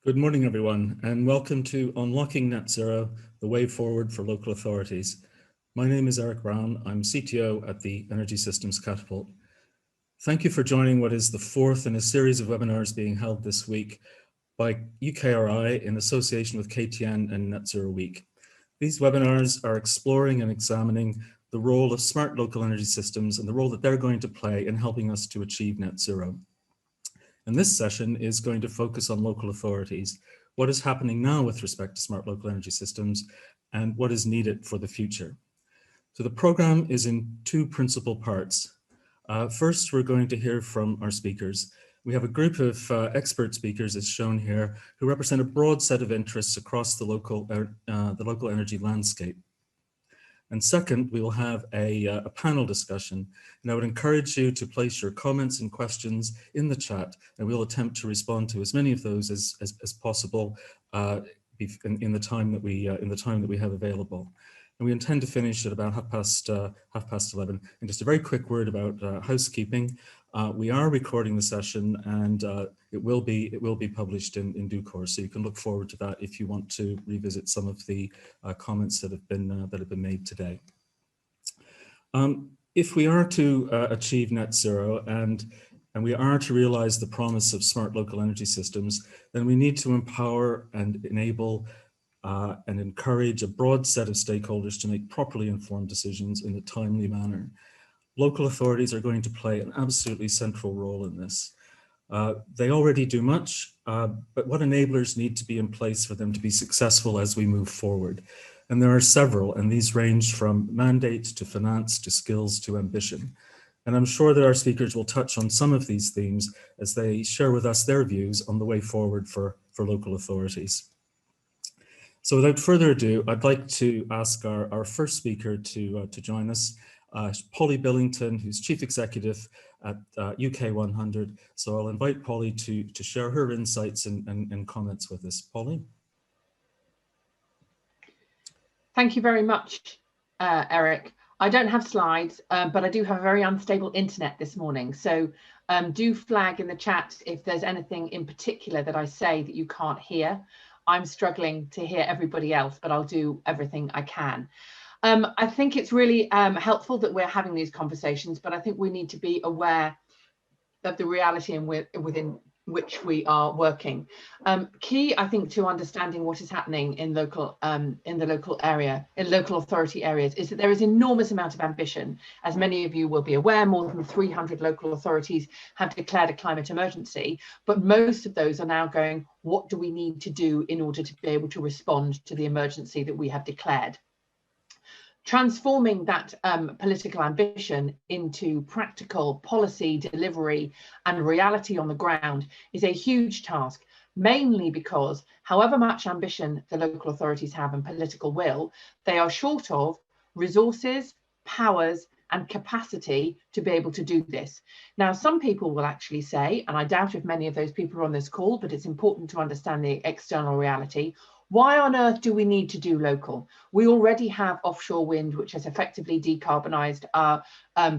Good morning, everyone, and welcome to Unlocking Net Zero, the way forward for local authorities. My name is Eric Brown. I'm CTO at the Energy Systems Catapult. Thank you for joining what is the fourth in a series of webinars being held this week by UKRI in association with KTN and Net Zero Week. These webinars are exploring and examining the role of smart local energy systems and the role that they're going to play in helping us to achieve net zero. And this session is going to focus on local authorities, what is happening now with respect to smart local energy systems, and what is needed for the future. So the program is in two principal parts. First, we're going to hear from our speakers. We have a group of expert speakers, as shown here, who represent a broad set of interests across the local energy landscape. And second, we will have a panel discussion, and I would encourage you to place your comments and questions in the chat, and we'll attempt to respond to as many of those as possible in the time that we have available. And we intend to finish at about half past 11. And just a very quick word about housekeeping. We are recording the session, and it will be published in due course. So you can look forward to that if you want to revisit some of the comments that have been made today. If we are to achieve net zero and we are to realize the promise of smart local energy systems, then we need to empower and enable and encourage a broad set of stakeholders to make properly informed decisions in a timely manner. Local authorities are going to play an absolutely central role in this. They already do much, but what enablers need to be in place for them to be successful as we move forward? And there are several, and these range from mandates to finance to skills to ambition. And I'm sure that our speakers will touch on some of these themes as they share with us their views on the way forward for local authorities. So without further ado, I'd like to ask our first speaker to join us, Polly Billington, who's Chief Executive at UK 100. So I'll invite Polly to share her insights and comments with us. Polly? Thank you very much, Eric. I don't have slides, but I do have a very unstable internet this morning. So do flag in the chat if there's anything in particular that I say that you can't hear. I'm struggling to hear everybody else, but I'll do everything I can. I think it's really helpful that we're having these conversations, but I think we need to be aware of the reality within which we are working. Key, I think, to understanding what is happening in the local authority areas is that there is enormous amount of ambition. As many of you will be aware, more than 300 local authorities have declared a climate emergency, but most of those are now going, what do we need to do in order to be able to respond to the emergency that we have declared? Transforming that political ambition into practical policy delivery and reality on the ground is a huge task, mainly because however much ambition the local authorities have and political will, they are short of resources, powers, and capacity to be able to do this. Now, some people will actually say, and I doubt if many of those people are on this call, but it's important to understand the external reality. Why on earth do we need to do local? We already have offshore wind, which has effectively decarbonised our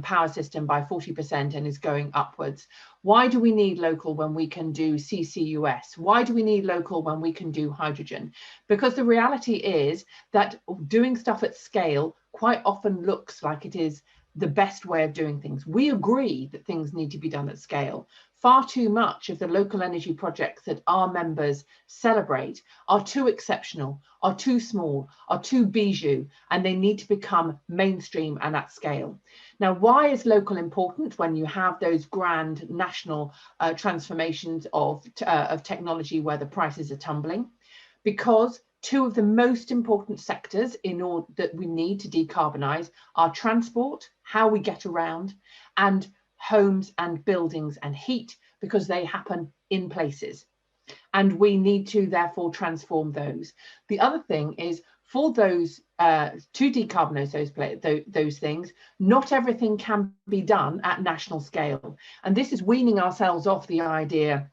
power system by 40% and is going upwards. Why do we need local when we can do CCUS? Why do we need local when we can do hydrogen? Because the reality is that doing stuff at scale quite often looks like it is the best way of doing things. We agree that things need to be done at scale. Far too much of the local energy projects that our members celebrate are too exceptional, are too small, are too bijou, and they need to become mainstream and at scale. Now, why is local important when you have those grand national transformations of technology where the prices are tumbling? Because two of the most important sectors in order that we need to decarbonise are transport, how we get around, and homes and buildings and heat, because they happen in places. And we need to therefore transform those. The other thing is for those to decarbonise those things, not everything can be done at national scale. And this is weaning ourselves off the idea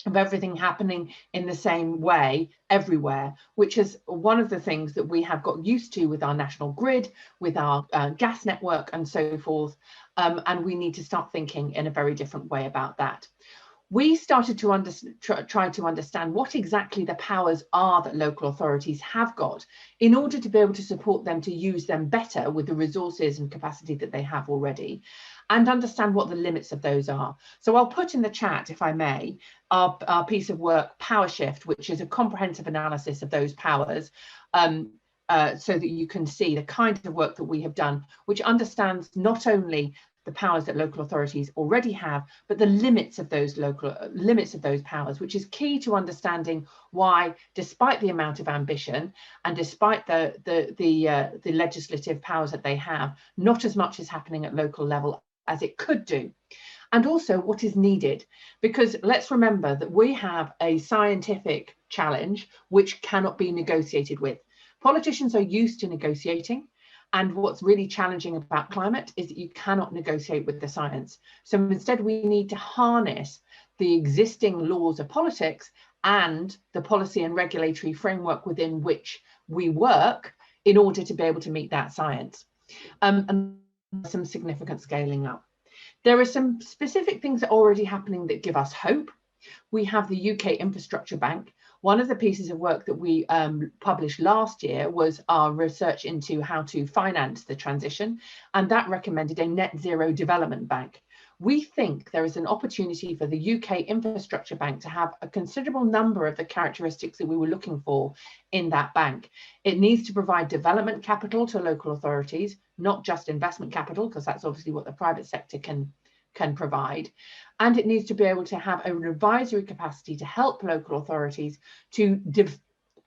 of everything happening in the same way everywhere, which is one of the things that we have got used to with our national grid, with our gas network and so forth. And we need to start thinking in a very different way about that. we started to try to understand what exactly the powers are that local authorities have got in order to be able to support them to use them better with the resources and capacity that they have already, and understand what the limits of those are. So I'll put in the chat, if I may, our piece of work, Power Shift, which is a comprehensive analysis of those powers, so that you can see the kind of work that we have done, which understands not only the powers that local authorities already have, but the limits of those powers, which is key to understanding why, despite the amount of ambition and despite the legislative powers that they have, not as much is happening at local level as it could do. And also what is needed, because let's remember that we have a scientific challenge which cannot be negotiated with. Politicians are used to negotiating. And what's really challenging about climate is that you cannot negotiate with the science. So instead, we need to harness the existing laws of politics and the policy and regulatory framework within which we work in order to be able to meet that science. And some significant scaling up. There are some specific things that are already happening that give us hope. We have the UK Infrastructure Bank. One of the pieces of work that we published last year was our research into how to finance the transition, and that recommended a net zero development bank. We think there is an opportunity for the UK Infrastructure Bank to have a considerable number of the characteristics that we were looking for in that bank. It needs to provide development capital to local authorities, not just investment capital, because that's obviously what the private sector can provide. And it needs to be able to have an advisory capacity to help local authorities to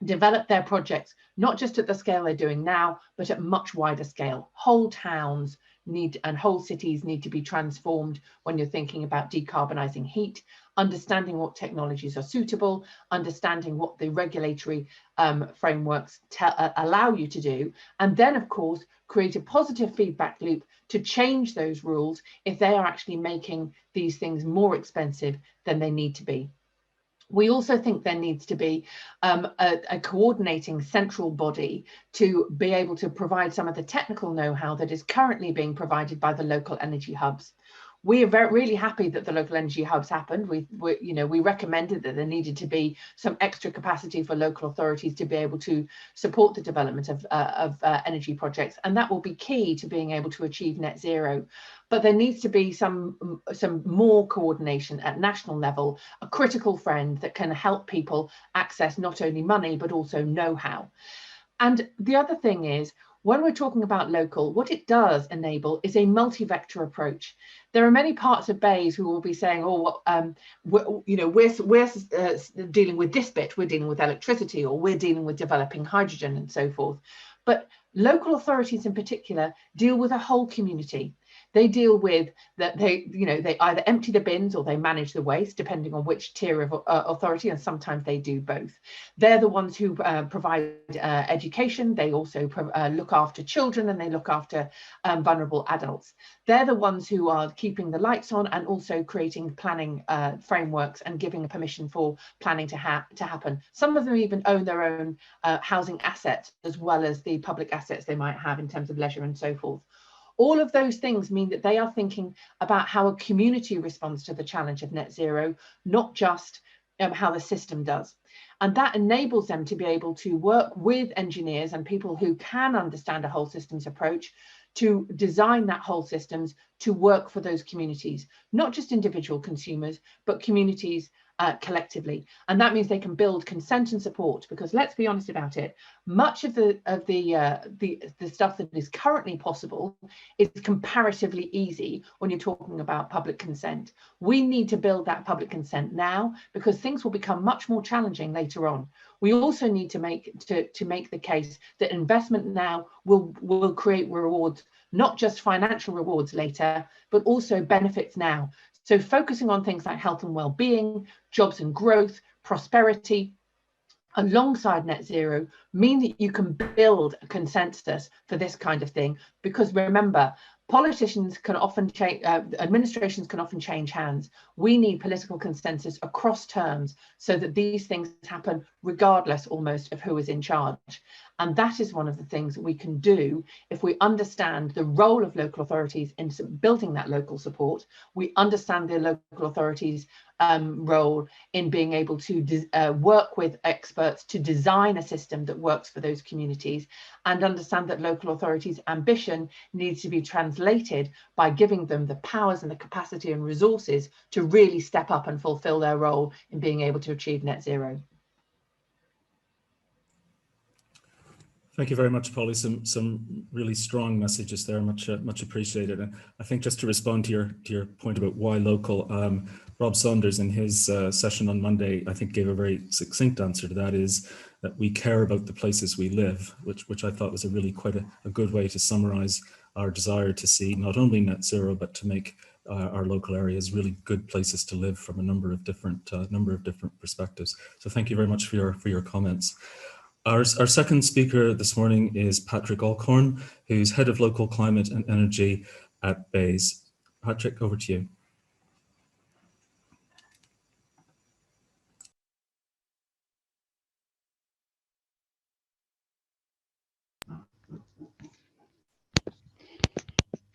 develop their projects, not just at the scale they're doing now, but at much wider scale. Whole towns and whole cities need to be transformed when you're thinking about decarbonising heat, understanding what technologies are suitable, understanding what the regulatory frameworks allow you to do, and then, of course, create a positive feedback loop to change those rules if they are actually making these things more expensive than they need to be. We also think there needs to be a coordinating central body to be able to provide some of the technical know-how that is currently being provided by the local energy hubs. We are really happy that the local energy hubs happened. We recommended that there needed to be some extra capacity for local authorities to be able to support the development of energy projects, and that will be key to being able to achieve net zero. But there needs to be some more coordination at national level, a critical friend that can help people access not only money but also know-how. And the other thing is, when we're talking about local, what it does enable is a multi-vector approach. There are many parts of BEIS who will be saying, oh, we're dealing with this bit, we're dealing with electricity, or we're dealing with developing hydrogen and so forth. But local authorities in particular deal with a whole community. They deal with that they either empty the bins or they manage the waste, depending on which tier of authority, and sometimes they do both. They're the ones who provide education. They also look after children, and they look after vulnerable adults. They're the ones who are keeping the lights on and also creating planning frameworks and giving permission for planning to happen. Some of them even own their own housing assets, as well as the public assets they might have in terms of leisure and so forth. All of those things mean that they are thinking about how a community responds to the challenge of net zero, not just how the system does. And that enables them to be able to work with engineers and people who can understand a whole systems approach to design that whole systems to work for those communities, not just individual consumers, but communities collectively. And that means they can build consent and support, because let's be honest about it, much of the stuff that is currently possible is comparatively easy when you're talking about public consent. We need to build that public consent now, because things will become much more challenging later on. We also need to make the case that investment now will create rewards, not just financial rewards later, but also benefits now. So focusing on things like health and well-being, jobs and growth, prosperity, alongside net zero, mean that you can build a consensus for this kind of thing. Because remember, politicians can often change, administrations can often change hands. We need political consensus across terms so that these things happen regardless almost of who is in charge. And that is one of the things that we can do if we understand the role of local authorities in building that local support. We understand the local authorities' role in being able to work with experts to design a system that works for those communities, and understand that local authorities' ambition needs to be translated by giving them the powers and the capacity and resources to really step up and fulfill their role in being able to achieve net zero. Thank you very much, Polly. Some really strong messages there, much appreciated. And I think just to respond to your point about why local, Rob Saunders in his session on Monday, I think gave a very succinct answer to that, is that we care about the places we live, which I thought was a really quite a good way to summarize our desire to see not only net zero, but to make our local areas really good places to live from a number of different perspectives. So thank you very much for your comments. Our second speaker this morning is Patrick Alcorn, who's Head of Local Climate and Energy at BEIS. Patrick, over to you.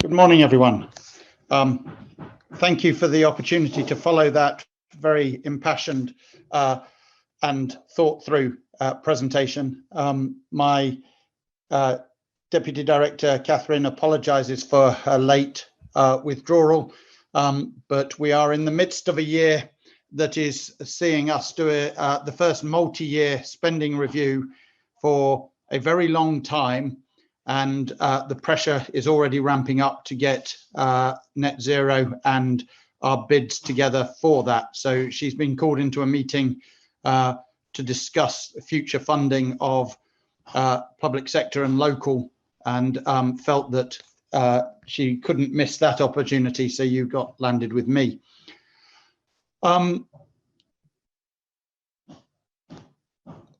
Good morning, everyone. Thank you for the opportunity to follow that very impassioned and thought through presentation. My Deputy Director, Catherine, apologises for her late withdrawal, but we are in the midst of a year that is seeing us do the first multi-year spending review for a very long time, and the pressure is already ramping up to get net zero and our bids together for that. So she's been called into a meeting to discuss future funding of public sector and local, and felt that she couldn't miss that opportunity, so you got landed with me. For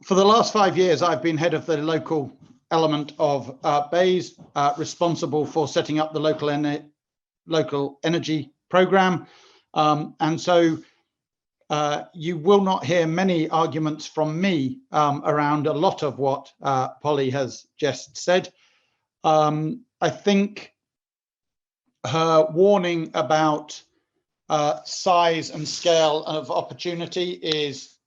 the last 5 years, I've been head of the local element of BEIS, responsible for setting up the local energy programme, and so you will not hear many arguments from me around a lot of what Polly has just said. I think her warning about size and scale of opportunity is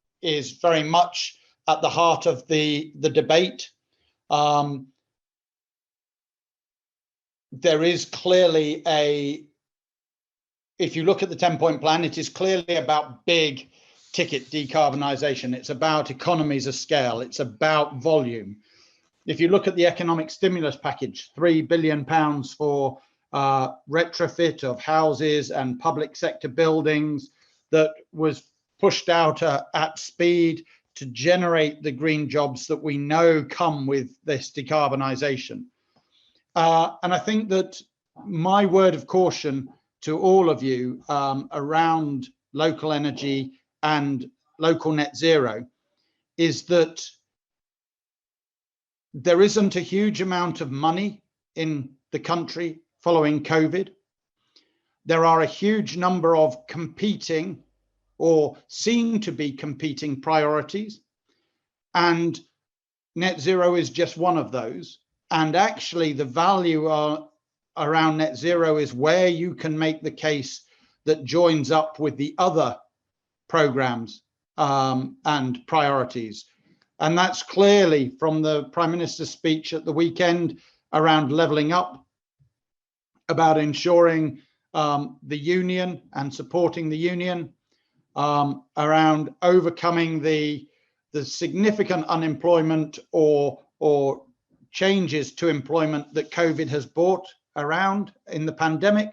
very much at the heart of the debate. There is clearly if you look at the 10-point plan, it is clearly about big ticket decarbonisation. It's about economies of scale. It's about volume. If you look at the economic stimulus package, £3 billion for retrofit of houses and public sector buildings that was pushed out at speed to generate the green jobs that we know come with this decarbonisation. And I think that my word of caution to all of you around local energy and local net zero is that there isn't a huge amount of money in the country following COVID. There are a huge number of competing or seem to be competing priorities, and net zero is just one of those. And actually the value around net zero is where you can make the case that joins up with the other programs and priorities. And that's clearly from the Prime Minister's speech at the weekend around levelling up, about ensuring the union and supporting the union, around overcoming the significant unemployment or changes to employment that COVID has brought around in the pandemic,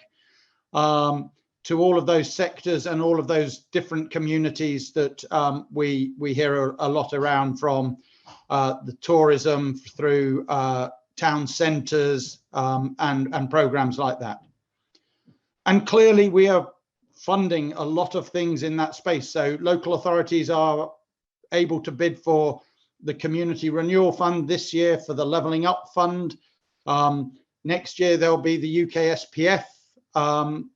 to all of those sectors and all of those different communities that we hear a lot around, from the tourism through town centres and programs like that. And clearly we are funding a lot of things in that space. So local authorities are able to bid for the Community Renewal Fund this year, for the Levelling Up Fund. Next year there'll be the UK SPF, and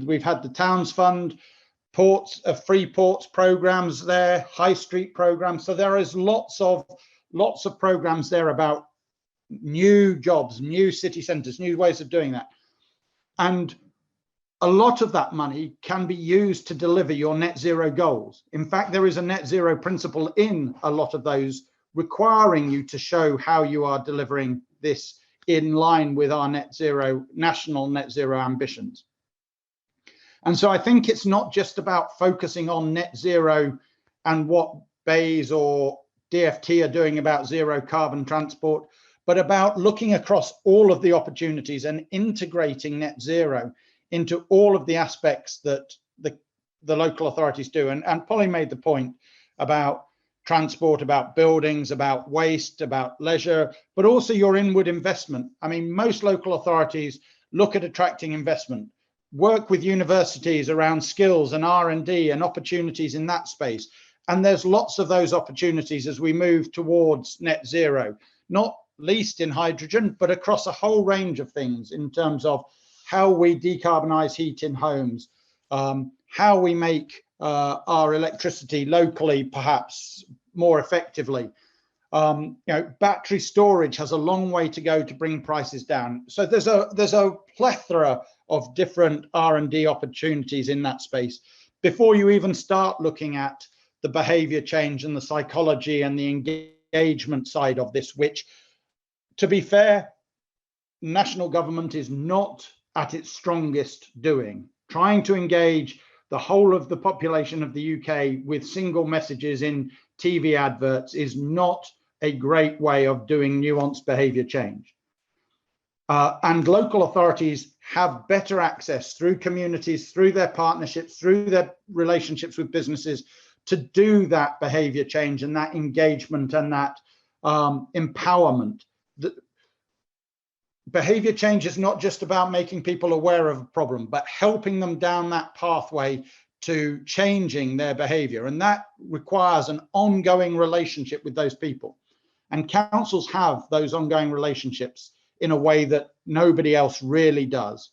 we've had the Towns Fund, ports, free ports programs there, high street programs. So there is lots of lots of programs there about new jobs, new city centres, new ways of doing that. And a lot of that money can be used to deliver your net zero goals. In fact, there is a net zero principle in a lot of those, requiring you to show how you are delivering this in line with our national net zero ambitions. And so I think it's not just about focusing on net zero and what BEIS or DFT are doing about zero carbon transport, but about looking across all of the opportunities and integrating net zero into all of the aspects that the local authorities do. And Polly made the point about transport, about buildings, about waste, about leisure, but also your inward investment. I mean, most local authorities look at attracting investment, work with universities around skills and R&D and opportunities in that space. And there's lots of those opportunities as we move towards net zero, not least in hydrogen, but across a whole range of things in terms of how we decarbonize heat in homes, how we make our electricity locally perhaps more effectively. Battery storage has a long way to go to bring prices down. So there's a plethora of different R&D opportunities in that space before you even start looking at the behavior change and the psychology and the engagement side of this, which, to be fair, national government is not at its strongest doing. Trying to engage the whole of the population of the UK with single messages in TV adverts is not a great way of doing nuanced behavior change. And local authorities have better access through communities, through their partnerships, through their relationships with businesses to do that behavior change and that engagement and that empowerment. Behavior change is not just about making people aware of a problem, but helping them down that pathway to changing their behavior. And that requires an ongoing relationship with those people. And councils have those ongoing relationships in a way that nobody else really does.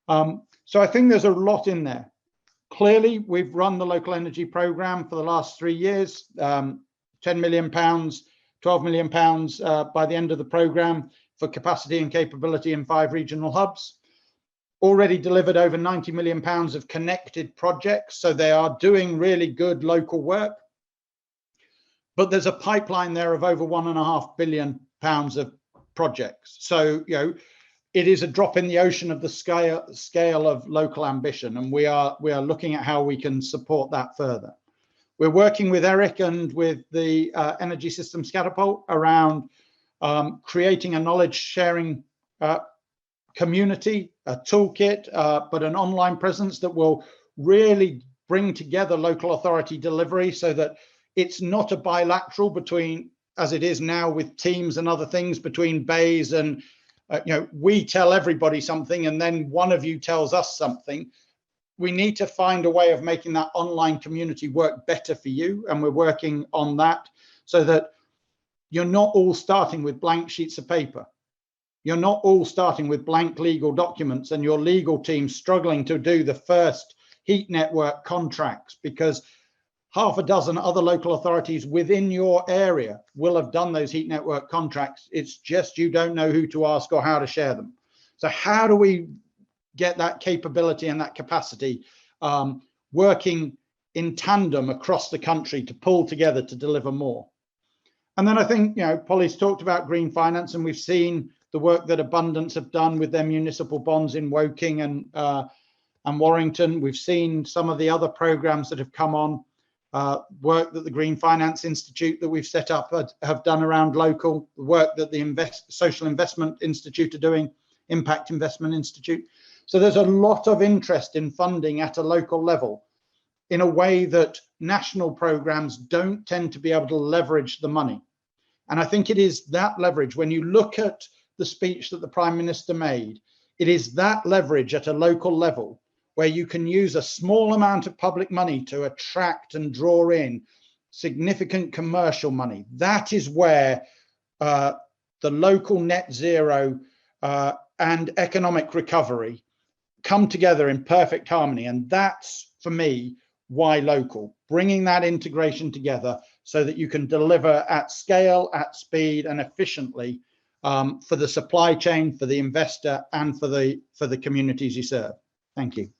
So I think there's a lot in there. Clearly, we've run the local energy programme for the last 3 years, £10 million, £12 million by the end of the programme for capacity and capability in 5 regional hubs. Already delivered over £90 million of connected projects, so they are doing really good local work. But there's a pipeline there of over £1.5 billion of projects. So, it is a drop in the ocean of the scale of local ambition, and we are looking at how we can support that further. We're working with Eric and with the Energy Systems Catapult around creating a knowledge sharing community, a toolkit, but an online presence that will really bring together local authority delivery so that it's not a bilateral between, as it is now with teams and other things, between BEIS and we tell everybody something and then one of you tells us something. We need to find a way of making that online community work better for you, and we're working on that so that you're not all starting with blank sheets of paper. You're not all starting with blank legal documents and your legal team struggling to do the first heat network contracts because half a dozen other local authorities within your area will have done those heat network contracts. It's just you don't know who to ask or how to share them. So how do we get that capability and that capacity working in tandem across the country to pull together to deliver more? And then I think, Polly's talked about green finance, and we've seen the work that Abundance have done with their municipal bonds in Woking and Warrington. We've seen some of the other programs that have come on, work that the Green Finance Institute that we've set up have done around local, the work that the Social Investment Institute are doing, Impact Investment Institute. So there's a lot of interest in funding at a local level in a way that national programs don't tend to be able to leverage the money. And I think it is that leverage, when you look at the speech that the Prime Minister made, it is that leverage at a local level where you can use a small amount of public money to attract and draw in significant commercial money. That is where the local net zero and economic recovery come together in perfect harmony. And that's, for me, why local, bringing that integration together so that you can deliver at scale, at speed, and efficiently for the supply chain, for the investor, and for the communities you serve. Thank you.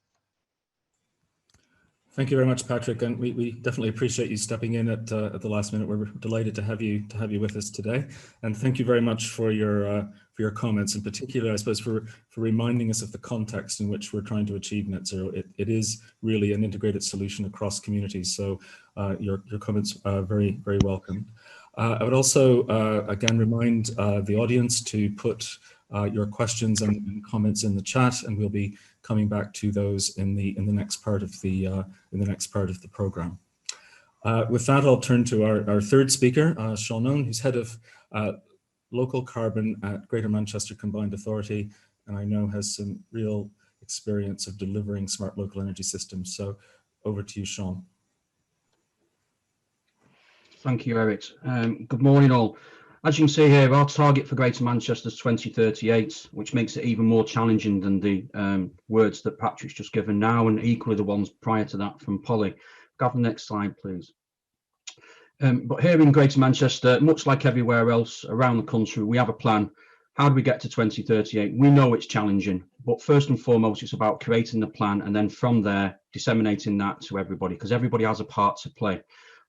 Thank you very much, Patrick, and we definitely appreciate you stepping in at the last minute. We're delighted to have you with us today, and thank you very much for your comments, in particular, I suppose, for reminding us of the context in which we're trying to achieve net zero. It is really an integrated solution across communities. So your comments are very welcome. I would also again remind the audience to put your questions and comments in the chat, and we'll be coming back to those in the next part of the program. With that, I'll turn to our third speaker, Sean Noone, who's head of local carbon at Greater Manchester Combined Authority, and I know has some real experience of delivering smart local energy systems. So over to you, Sean. Thank you, Eric. Good morning, all. As you can see here, our target for Greater Manchester is 2038, which makes it even more challenging than the words that Patrick's just given now, and equally the ones prior to that from Polly. Go to the next slide, please. But here in Greater Manchester, much like everywhere else around the country, we have a plan. How do we get to 2038? We know it's challenging, but first and foremost, it's about creating the plan, and then from there, disseminating that to everybody, because everybody has a part to play.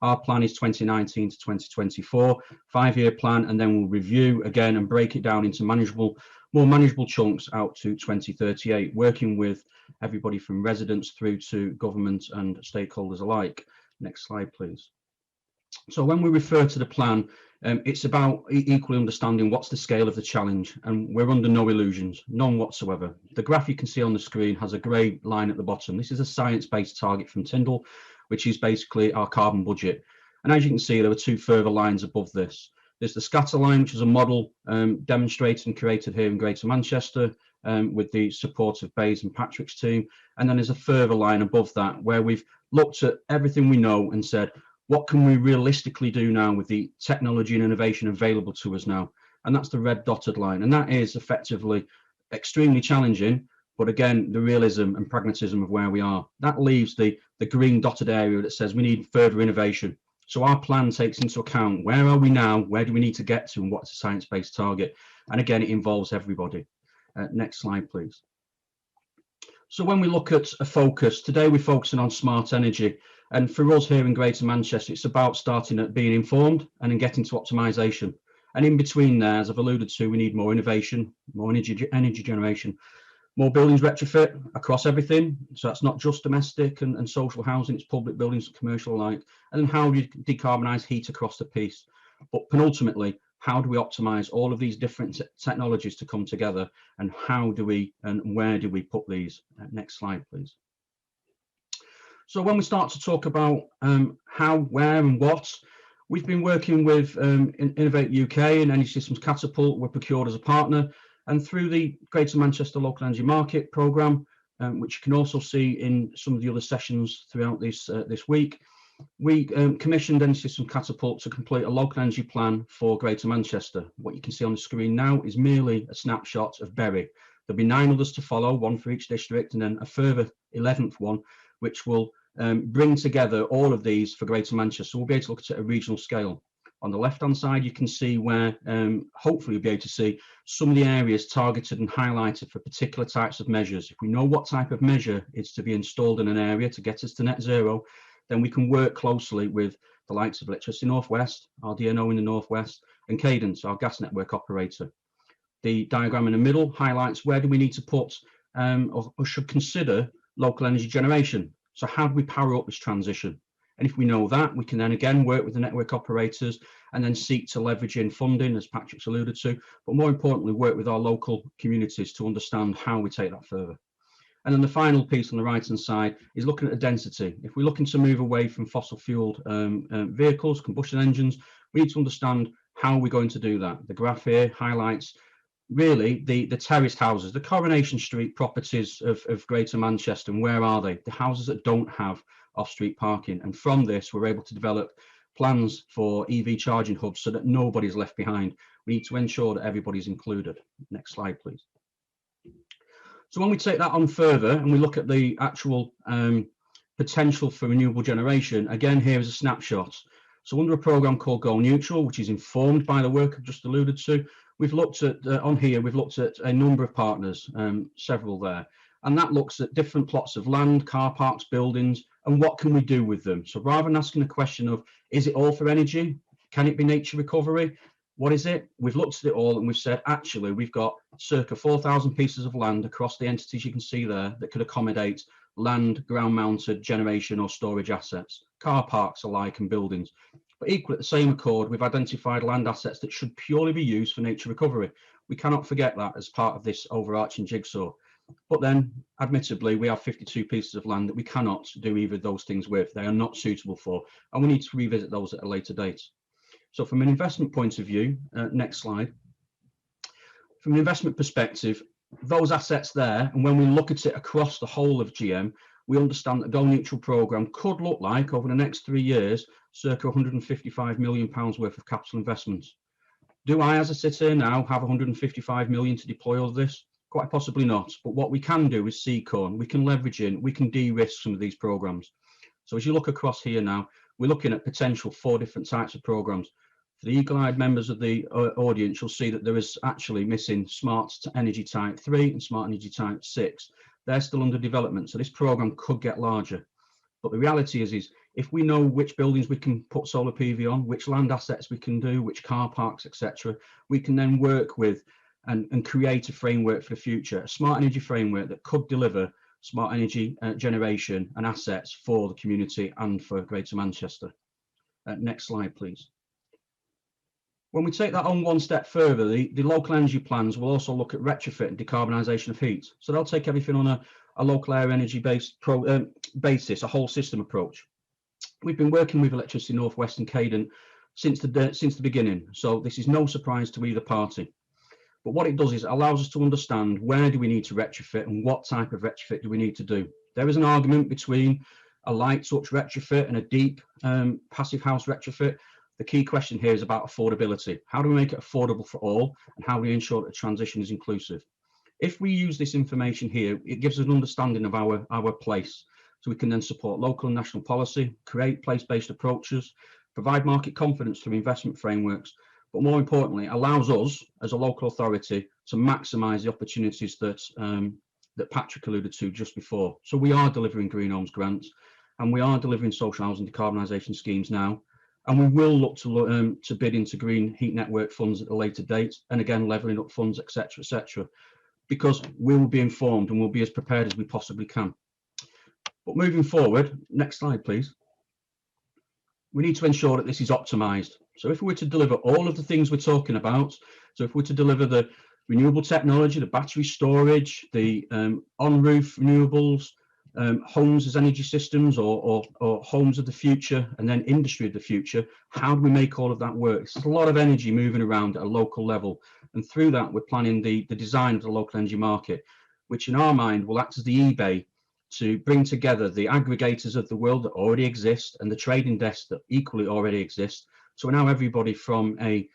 Our plan is 2019 to 2024, 5-year plan, and then we'll review again and break it down into more manageable chunks out to 2038, working with everybody from residents through to government and stakeholders alike. Next slide, please. So when we refer to the plan, it's about equally understanding what's the scale of the challenge, and we're under no illusions, none whatsoever. The graph you can see on the screen has a grey line at the bottom. This is a science-based target from Tyndall, which is basically our carbon budget. And as you can see, there are 2 further lines above this. There's the scatter line, which is a model demonstrated and created here in Greater Manchester with the support of Bayes and Patrick's team. And then there's a further line above that where we've looked at everything we know and said, what can we realistically do now with the technology and innovation available to us now? And that's the red dotted line. And that is effectively extremely challenging, but again, the realism and pragmatism of where we are. That leaves the green dotted area that says we need further innovation. So our plan takes into account where are we now, where do we need to get to, and what's a science-based target? And again, it involves everybody. Next slide, please. So when we look at a focus, today we're focusing on smart energy. And for us here in Greater Manchester, it's about starting at being informed and then getting to optimization. And in between there, as I've alluded to, we need more innovation, more energy generation, more buildings retrofit across everything. So that's not just domestic and social housing, it's public buildings and commercial alike. And then how do you decarbonise heat across the piece? But penultimately, how do we optimize all of these different technologies to come together, and how do we and where do we put these? Next slide, please. So when we start to talk about how, where and what, we've been working with Innovate UK and Energy Systems Catapult. We're procured as a partner, and through the Greater Manchester Local Energy Market Programme, which you can also see in some of the other sessions throughout this week, we commissioned Energy Systems Catapult to complete a local energy plan for Greater Manchester. What you can see on the screen now is merely a snapshot of Bury. There'll be 9 others to follow, 1 for each district, and then a further 11th one, which will bring together all of these for Greater Manchester. So we'll be able to look at a regional scale. On the left-hand side, you can see where, hopefully you'll be able to see some of the areas targeted and highlighted for particular types of measures. If we know what type of measure is to be installed in an area to get us to net zero, then we can work closely with the likes of Electricity North West, our DNO in the North West, and Cadence, our gas network operator. The diagram in the middle highlights where do we need to put or should consider local energy generation. So how do we power up this transition? And if we know that, we can then again work with the network operators and then seek to leverage in funding, as Patrick's alluded to, but more importantly, work with our local communities to understand how we take that further. And then the final piece on the right-hand side is looking at the density. If we're looking to move away from fossil-fueled vehicles, combustion engines, we need to understand how we're going to do that. The graph here highlights really the terraced houses, the Coronation Street properties of Greater Manchester, and where are they? The houses that don't have off-street parking. And from this, we're able to develop plans for EV charging hubs so that nobody's left behind. We need to ensure that everybody's included. Next slide, please. So when we take that on further and we look at the actual potential for renewable generation, again, here is a snapshot. So under a program called Go Neutral, which is informed by the work I've just alluded to, we've looked at, we've looked at a number of partners, several there, and that looks at different plots of land, car parks, buildings, and what can we do with them? So rather than asking a question of, is it all for energy? Can it be nature recovery? What is it? We've looked at it all and we've said, actually, we've got circa 4,000 pieces of land across the entities you can see there that could accommodate land, ground mounted generation or storage assets, car parks alike and buildings. But equally at the same accord, we've identified land assets that should purely be used for nature recovery. We cannot forget that as part of this overarching jigsaw. But then, admittedly, we have 52 pieces of land that we cannot do either of those things with. They are not suitable for, and we need to revisit those at a later date. So from an investment point of view, next slide. From an investment perspective, those assets there, and when we look at it across the whole of GM, we understand that the Go Neutral programme could look like, over the next 3 years, circa £155 million worth of capital investments. Do I, as I sit here now, have 155 million to deploy all this? Quite possibly not. But what we can do is seed-corn, we can leverage in, we can de-risk some of these programmes. So as you look across here now, we're looking at potential 4 different types of programmes. For the eagle-eyed members of the audience, you'll see that there is actually missing Smart Energy Type 3 and Smart Energy Type 6. They're still under development, so this programme could get larger. But the reality is if we know which buildings we can put solar PV on, which land assets we can do, which car parks, etc., we can then work with and create a framework for the future, a smart energy framework that could deliver smart energy generation and assets for the community and for Greater Manchester. Next slide, please. When we take that on one step further, the local energy plans will also look at retrofit and decarbonisation of heat. So they'll take everything on a local area energy based basis, a whole system approach. We've been working with Electricity North West and Cadent since the beginning, so this is no surprise to either party. But what it does is it allows us to understand where do we need to retrofit and what type of retrofit do we need to do. There is an argument between a light touch retrofit and a deep passive house retrofit. The key question here is about affordability. How do we make it affordable for all, and how do we ensure that the transition is inclusive? If we use this information here, it gives us an understanding of our place, so we can then support local and national policy, create place-based approaches, provide market confidence through investment frameworks, but more importantly, allows us as a local authority to maximise the opportunities that that Patrick alluded to just before. So we are delivering Green Homes grants, and we are delivering social housing decarbonisation schemes now. And we will look to bid into green heat network funds at a later date, and again levelling up funds, etc., because we will be informed and we'll be as prepared as we possibly can. But moving forward, next slide, please. We need to ensure that this is optimised. So if we were to deliver all of the things we're talking about, so if we were to deliver the renewable technology, the battery storage, the on-roof renewables, homes as energy systems or homes of the future, and then industry of the future, how do we make all of that work? There's a lot of energy moving around at a local level, and through that we're planning the design of the local energy market, which in our mind will act as the eBay to bring together the aggregators of the world that already exist and the trading desks that equally already exist. So now everybody from a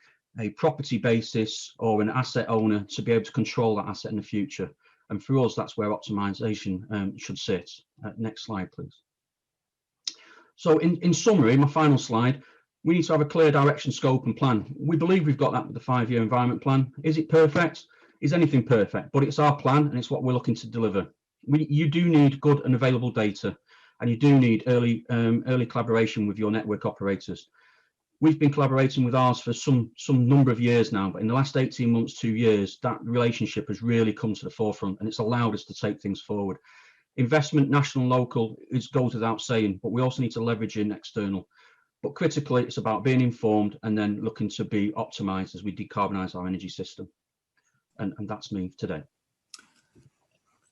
property basis or an asset owner to be able to control that asset in the future. And for us, that's where optimization should sit. Next slide, please. So in summary, my final slide, we need to have a clear direction, scope and plan. We believe we've got that with the 5-year environment plan. Is it perfect? Is anything perfect? But it's our plan and it's what we're looking to deliver. You do need good and available data, and you do need early collaboration with your network operators. We've been collaborating with ours for some number of years now, but in the last 18 months, 2 years, that relationship has really come to the forefront, and it's allowed us to take things forward. Investment, national and local, goes without saying, but we also need to leverage in external. But critically, it's about being informed and then looking to be optimised as we decarbonise our energy system. And that's me today.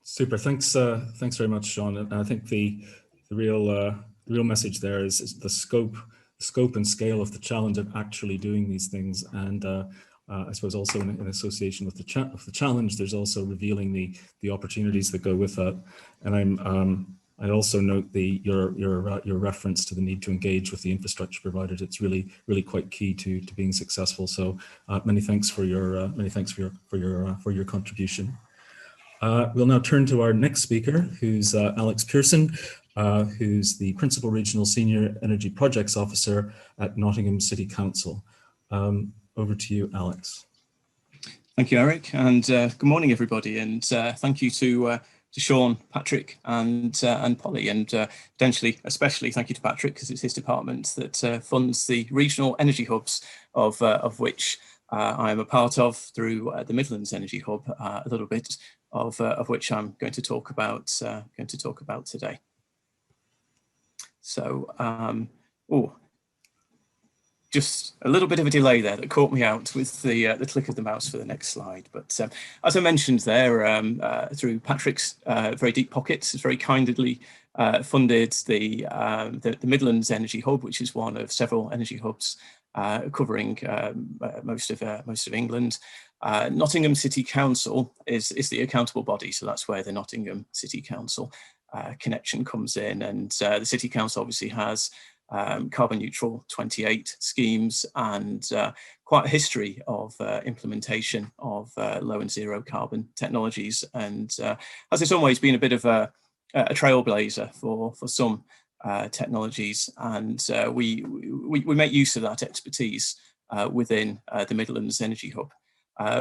Super, thanks very much, Sean. And I think the real message there is the scope and scale of the challenge of actually doing these things, and I suppose also in association with the challenge, there's also revealing the opportunities that go with that. And I also note your reference to the need to engage with the infrastructure providers. It's really quite key to being successful. So many thanks for your contribution. We'll now turn to our next speaker, who's Alex Pearson. who's the Principal Regional Senior Energy Projects Officer at Nottingham City Council. Over to you, Alex. Thank you, Eric, and good morning, everybody, and thank you to Sean, Patrick, and Polly, and potentially, especially, thank you to Patrick, because it's his department that funds the regional energy hubs, of which I am a part of through the Midlands Energy Hub, a little bit of which I'm going to talk about today. So, just a little bit of a delay there that caught me out with the click of the mouse for the next slide. But as I mentioned there, through Patrick's very deep pockets, very kindly funded the Midlands Energy Hub, which is one of several energy hubs covering most of England. Nottingham City Council is the accountable body, so that's where the Nottingham City Council connection comes in, and the City Council obviously has carbon neutral 28 schemes and quite a history of implementation of low and zero carbon technologies, and has in some ways been a bit of a trailblazer for some technologies, and we make use of that expertise within the Midlands Energy Hub.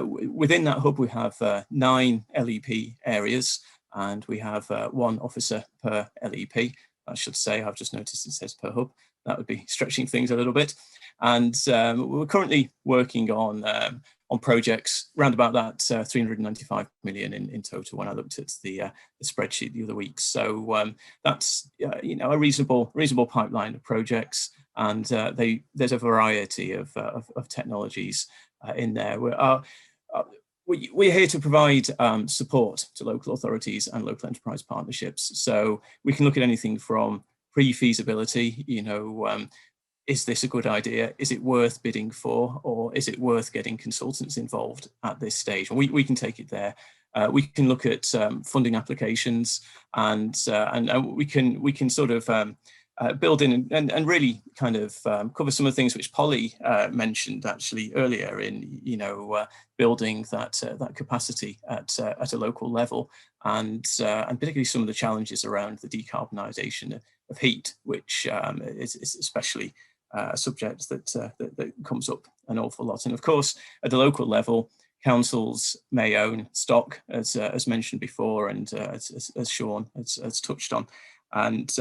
Within that hub, we have 9 LEP areas, and we have 1 officer per LEP. I should say, I've just noticed it says per hub. That would be stretching things a little bit. And we're currently working on projects around about that 395 million in total when I looked at the spreadsheet the other week. So that's a reasonable pipeline of projects, and there's a variety of technologies in there. We're here to provide support to local authorities and local enterprise partnerships. So we can look at anything from pre-feasibility, is this a good idea? Is it worth bidding for? Or is it worth getting consultants involved at this stage? And we can take it there. We can look at funding applications, and we can sort of build in and really kind of cover some of the things which Polly mentioned actually earlier in building that capacity at a local level, and particularly some of the challenges around the decarbonisation of heat, which is especially a subject that comes up an awful lot. And of course, at the local level, councils may own stock, as mentioned before, and as Sean has touched on. And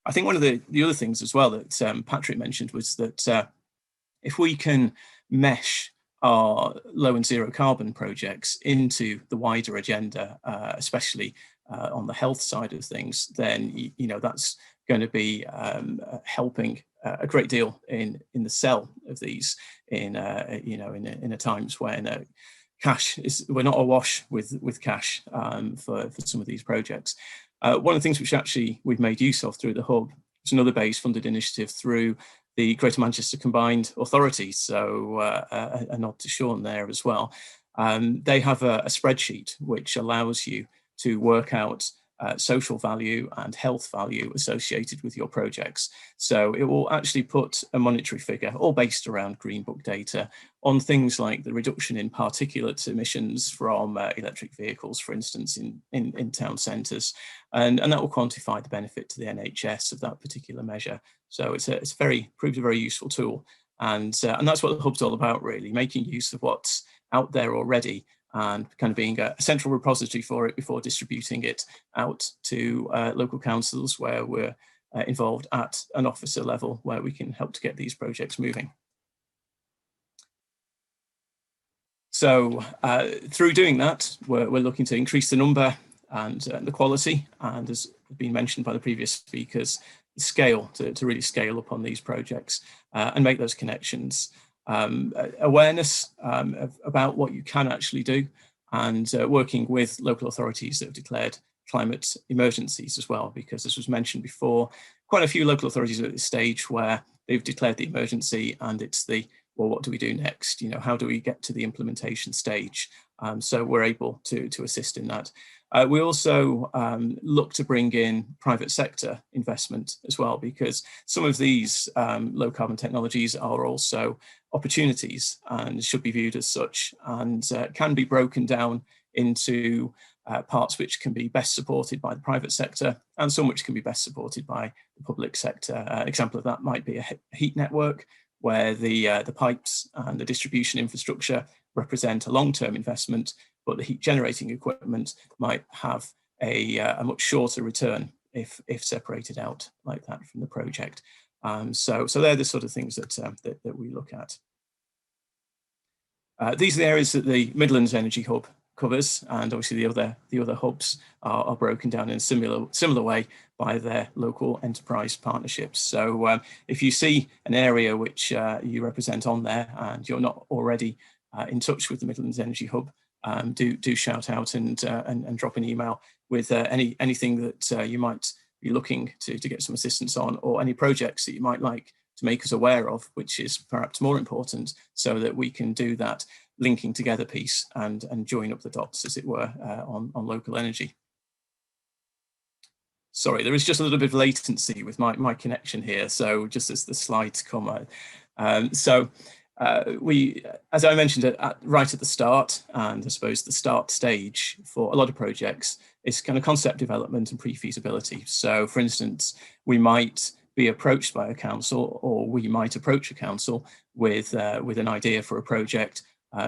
I think one of the other things as well that Patrick mentioned was that if we can mesh our low and zero carbon projects into the wider agenda, especially on the health side of things, then that's going to be helping a great deal in the sell of these in a times when we're not awash with cash for some of these projects. One of the things which actually we've made use of through the hub is another BEIS funded initiative through the Greater Manchester Combined Authority. So a nod to Sean there as well. They have a spreadsheet which allows you to work out social value and health value associated with your projects. So it will actually put a monetary figure, all based around Green Book data, on things like the reduction in particulate emissions from electric vehicles, for instance, in town centres, and that will quantify the benefit to the NHS of that particular measure. So it's proved a very useful tool, and that's what the hub's all about, really, making use of what's out there already, and kind of being a central repository for it before distributing it out to local councils where we're involved at an officer level, where we can help to get these projects moving. So through doing that, we're looking to increase the number and the quality, and as been mentioned by the previous speakers, the scale, to really scale up on these projects and make those connections. Awareness about what you can actually do, and working with local authorities that have declared climate emergencies as well, because as was mentioned before, quite a few local authorities are at this stage where they've declared the emergency, and it's well, what do we do next? How do we get to the implementation stage? So we're able to assist in that. We also look to bring in private sector investment as well, because some of these low carbon technologies are also opportunities and should be viewed as such, and can be broken down into parts which can be best supported by the private sector and some which can be best supported by the public sector. Example of that might be a heat network, where the pipes and the distribution infrastructure represent a long-term investment, but the heat generating equipment might have a much shorter return if separated out like that from the project. So they're the sort of things that we look at. These are the areas that the Midlands Energy Hub covers, and obviously the other hubs are broken down in a similar way by their local enterprise partnerships. So if you see an area which you represent on there and you're not already in touch with the Midlands Energy Hub, do shout out and drop an email with anything that you might be looking to get some assistance on, or any projects that you might like to make us aware of, which is perhaps more important, so that we can do that linking together piece and join up the dots, as it were, on local energy. Sorry, there is just a little bit of latency with my connection here, so just as the slides come out. We, as I mentioned right at the start, and I suppose the start stage for a lot of projects, is kind of concept development and pre-feasibility. So for instance, we might be approached by a council, or we might approach a council with an idea for a project,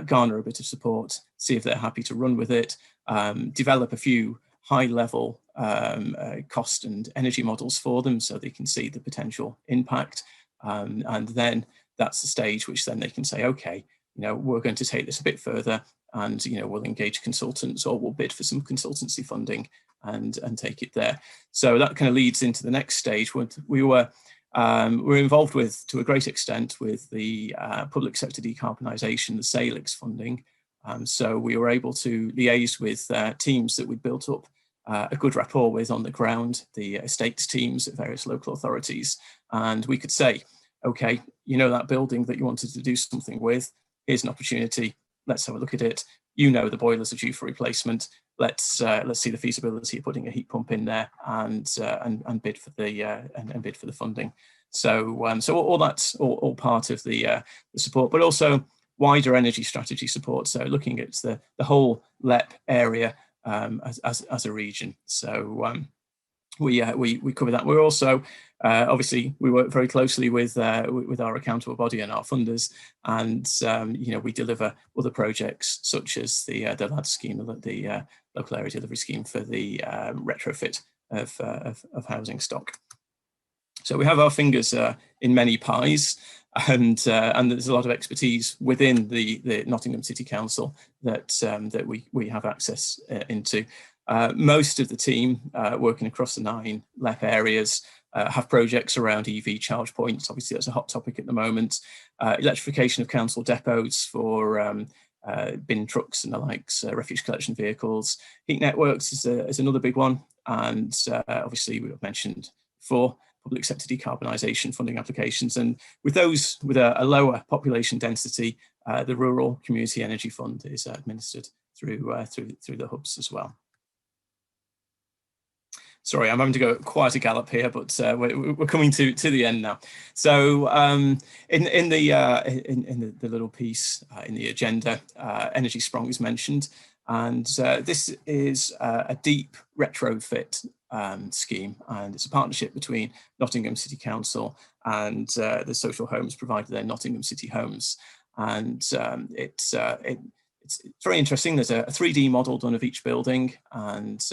garner a bit of support, see if they're happy to run with it, develop a few high-level cost and energy models for them so they can see the potential impact, and then that's the stage which then they can say, okay, we're going to take this a bit further, and we'll engage consultants, or we'll bid for some consultancy funding and take it there. So that kind of leads into the next stage. We were involved with, to a great extent, with the public sector decarbonisation, the SALEX funding. So we were able to liaise with teams that we'd built up a good rapport with on the ground, the estates teams at various local authorities, and we could say, okay, that building that you wanted to do something with, here's an opportunity, let's have a look at it. The boilers are due for replacement. Let's see the feasibility of putting a heat pump in there and bid for the funding. So all that's all part of the support, but also wider energy strategy support. So looking at the whole LEP area as a region. So we cover that. We're also obviously we work very closely with our accountable body and our funders, and we deliver other projects such as the LAD scheme, the local area delivery scheme for the retrofit of housing stock. So we have our fingers in many pies, and there's a lot of expertise within the Nottingham City Council that we have access into. Most of the team working across the 9 LEP areas have projects around EV charge points. Obviously, that's a hot topic at the moment. Electrification of council depots for bin trucks and the likes, refuse collection vehicles. Heat networks is another big one. And obviously, we've mentioned before, public sector decarbonisation funding applications. And with those with a lower population density, the Rural Community Energy Fund is administered through the hubs as well. Sorry, I'm having to go quite a gallop here, but we're coming to the end now. So in the little piece in the agenda, Energy Sprung is mentioned, and this is a deep retrofit scheme, and it's a partnership between Nottingham City Council and the social homes provider there, Nottingham City Homes, and it's very interesting. There's a 3D model done of each building, and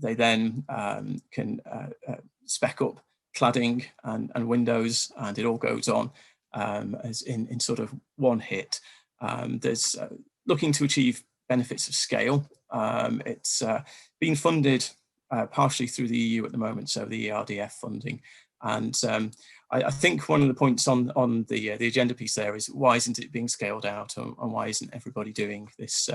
they then can spec up cladding and windows, and it all goes on as in sort of one hit. There's looking to achieve benefits of scale. It's being funded partially through the EU at the moment, so the ERDF funding. And I think one of the points on the agenda piece there is, why isn't it being scaled out, and why isn't everybody doing this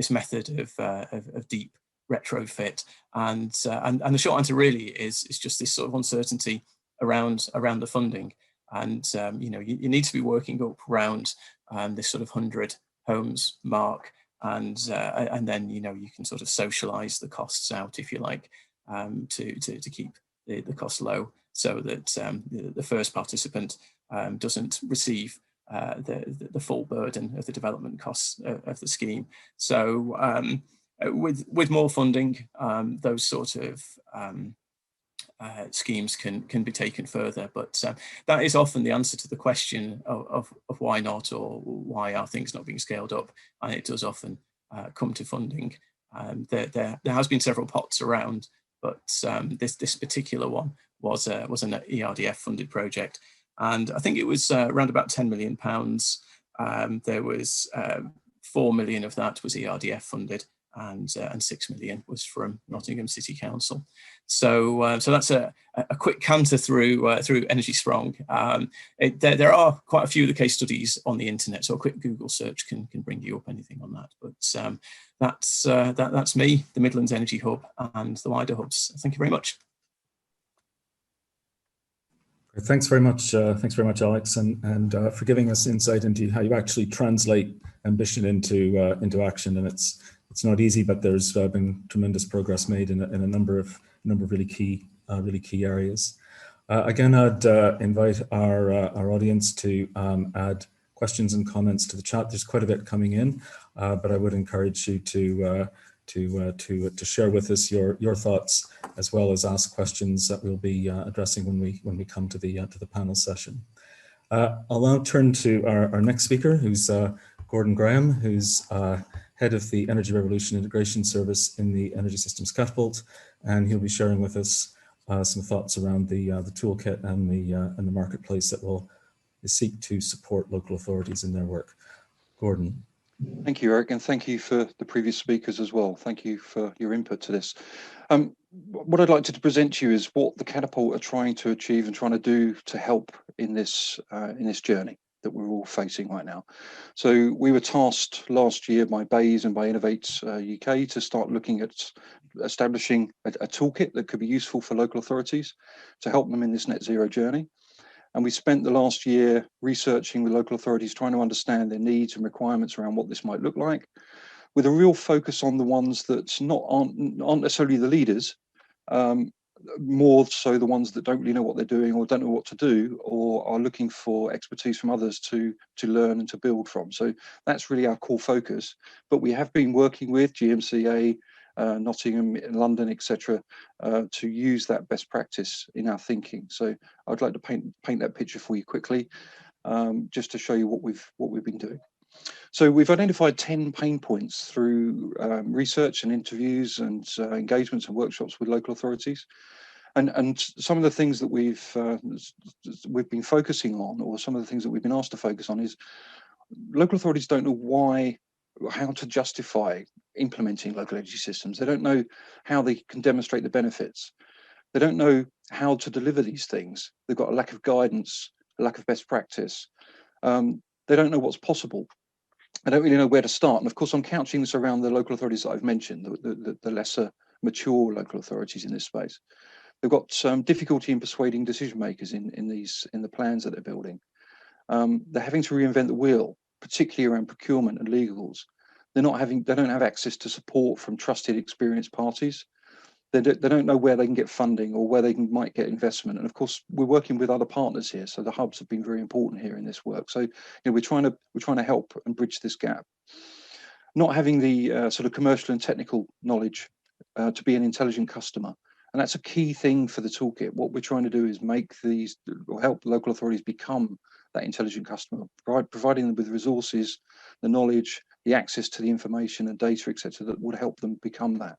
method of deep retrofit? And the short answer really is just this sort of uncertainty around the funding. And you need to be working up around this sort of 100 homes mark, and then you can sort of socialize the costs out, if you like, to keep the cost low, so that the first participant doesn't receive the full burden of the development costs of the scheme. So with more funding, those sort of schemes can be taken further, but that is often the answer to the question of why not, or why are things not being scaled up, and it does often come to funding. There has been several pots around, but this particular one was an ERDF funded project, and I think it was around about £10 million. There was 4 million of that was ERDF funded, and 6 million was from Nottingham City Council. So that's a quick canter through Energy Sprung. There are quite a few of the case studies on the internet, so a quick Google search can bring you up anything on that. But that's me, the Midlands Energy Hub, and the wider hubs. Thank you very much. Thanks very much, Alex, and for giving us insight into how you actually translate ambition into action. And it's not easy, but there's been tremendous progress made in a number of really key areas. Again, I'd invite our audience to add questions and comments to the chat. There's quite a bit coming in, but I would encourage you to share with us your thoughts, as well as ask questions that we'll be addressing when we come to the panel session. I'll now turn to our next speaker, who's Gordon Graham, who's head of the Energy Revolution Integration Service in the Energy Systems Catapult, and he'll be sharing with us some thoughts around the toolkit and the marketplace that will seek to support local authorities in their work. Gordon. Thank you, Eric, and thank you for the previous speakers as well. Thank you for your input to this. What I'd like to present to you is what the Catapult are trying to achieve and trying to do to help in this journey that we're all facing right now. So we were tasked last year by BEIS and by Innovate UK to start looking at establishing a toolkit that could be useful for local authorities to help them in this net zero journey. And we spent the last year researching with local authorities, trying to understand their needs and requirements around what this might look like, with a real focus on the ones that aren't necessarily the leaders, more so the ones that don't really know what they're doing or don't know what to do, or are looking for expertise from others to learn and to build from. So that's really our core focus. But we have been working with GMCA, Nottingham, London, etc., to use that best practice in our thinking. So I'd like to paint that picture for you quickly, just to show you what we've been doing. So we've identified 10 pain points through research and interviews and engagements and workshops with local authorities. And some of the things that we've been focusing on, or some of the things that we've been asked to focus on, is local authorities don't know how to justify implementing local energy systems. They don't know how they can demonstrate the benefits. They don't know how to deliver these things. They've got a lack of guidance, a lack of best practice. They don't know what's possible. I don't really know where to start. And of course, I'm couching this around the local authorities that I've mentioned, the lesser mature local authorities in this space. They've got some difficulty in persuading decision makers in the plans that they're building. They're having to reinvent the wheel, particularly around procurement and legals. They don't have access to support from trusted, experienced parties. They don't know where they can get funding or where they might get investment. And of course, we're working with other partners here, so the hubs have been very important here in this work. So we're trying to help and bridge this gap. Not having the sort of commercial and technical knowledge to be an intelligent customer. And that's a key thing for the toolkit. What we're trying to do is help local authorities become that intelligent customer, providing them with resources, the knowledge, the access to the information and data, etc., that would help them become that.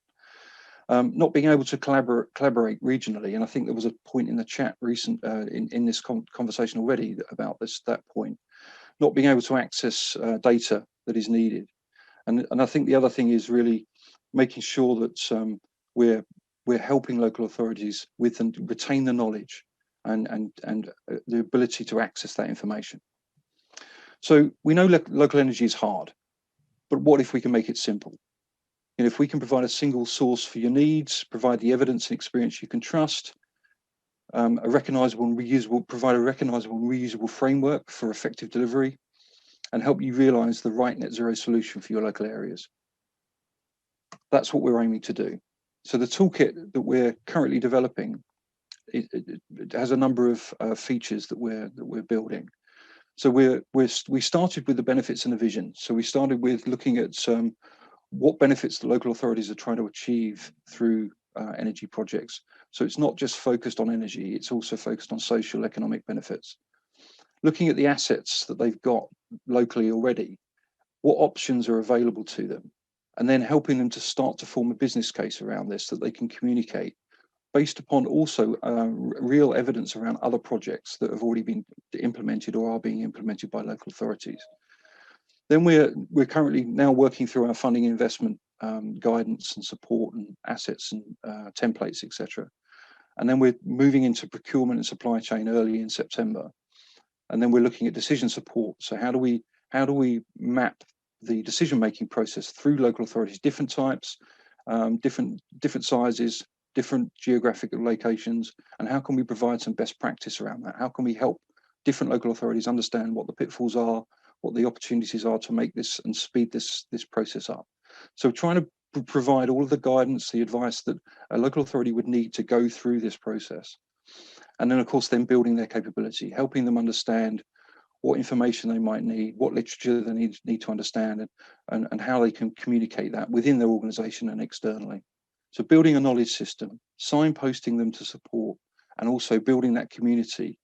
Not being able to collaborate regionally, and I think there was a point in the chat in this conversation already about that point. Not being able to access data that is needed, and I think the other thing is really making sure that we're helping local authorities with and retain the knowledge and the ability to access that information. So we know local energy is hard, but what if we can make it simple? And if we can provide a single source for your needs, provide the evidence and experience you can trust, provide a recognizable and reusable framework for effective delivery, and help you realize the right net zero solution for your local areas. That's what we're aiming to do. So the toolkit that we're currently developing, it has a number of features that we're building. So we started with the benefits and the vision. So we started with looking at what benefits the local authorities are trying to achieve through energy projects. So it's not just focused on energy, it's also focused on social economic benefits. Looking at the assets that they've got locally already, what options are available to them, and then helping them to start to form a business case around this that they can communicate based upon also real evidence around other projects that have already been implemented or are being implemented by local authorities. Then we're currently now working through our funding investment guidance and support and assets and templates, etc. And then we're moving into procurement and supply chain early in September. And then we're looking at decision support. So how do we map the decision-making process through local authorities, different types, different sizes, different geographic locations, and how can we provide some best practice around that? How can we help different local authorities understand what the pitfalls are, what the opportunities are to make this and speed this process up? So trying to provide all of the guidance, the advice that a local authority would need to go through this process. And then of course, then building their capability, helping them understand what information they might need, what literature they need to understand, and how they can communicate that within their organization and externally. So building a knowledge system, signposting them to support, and also building that community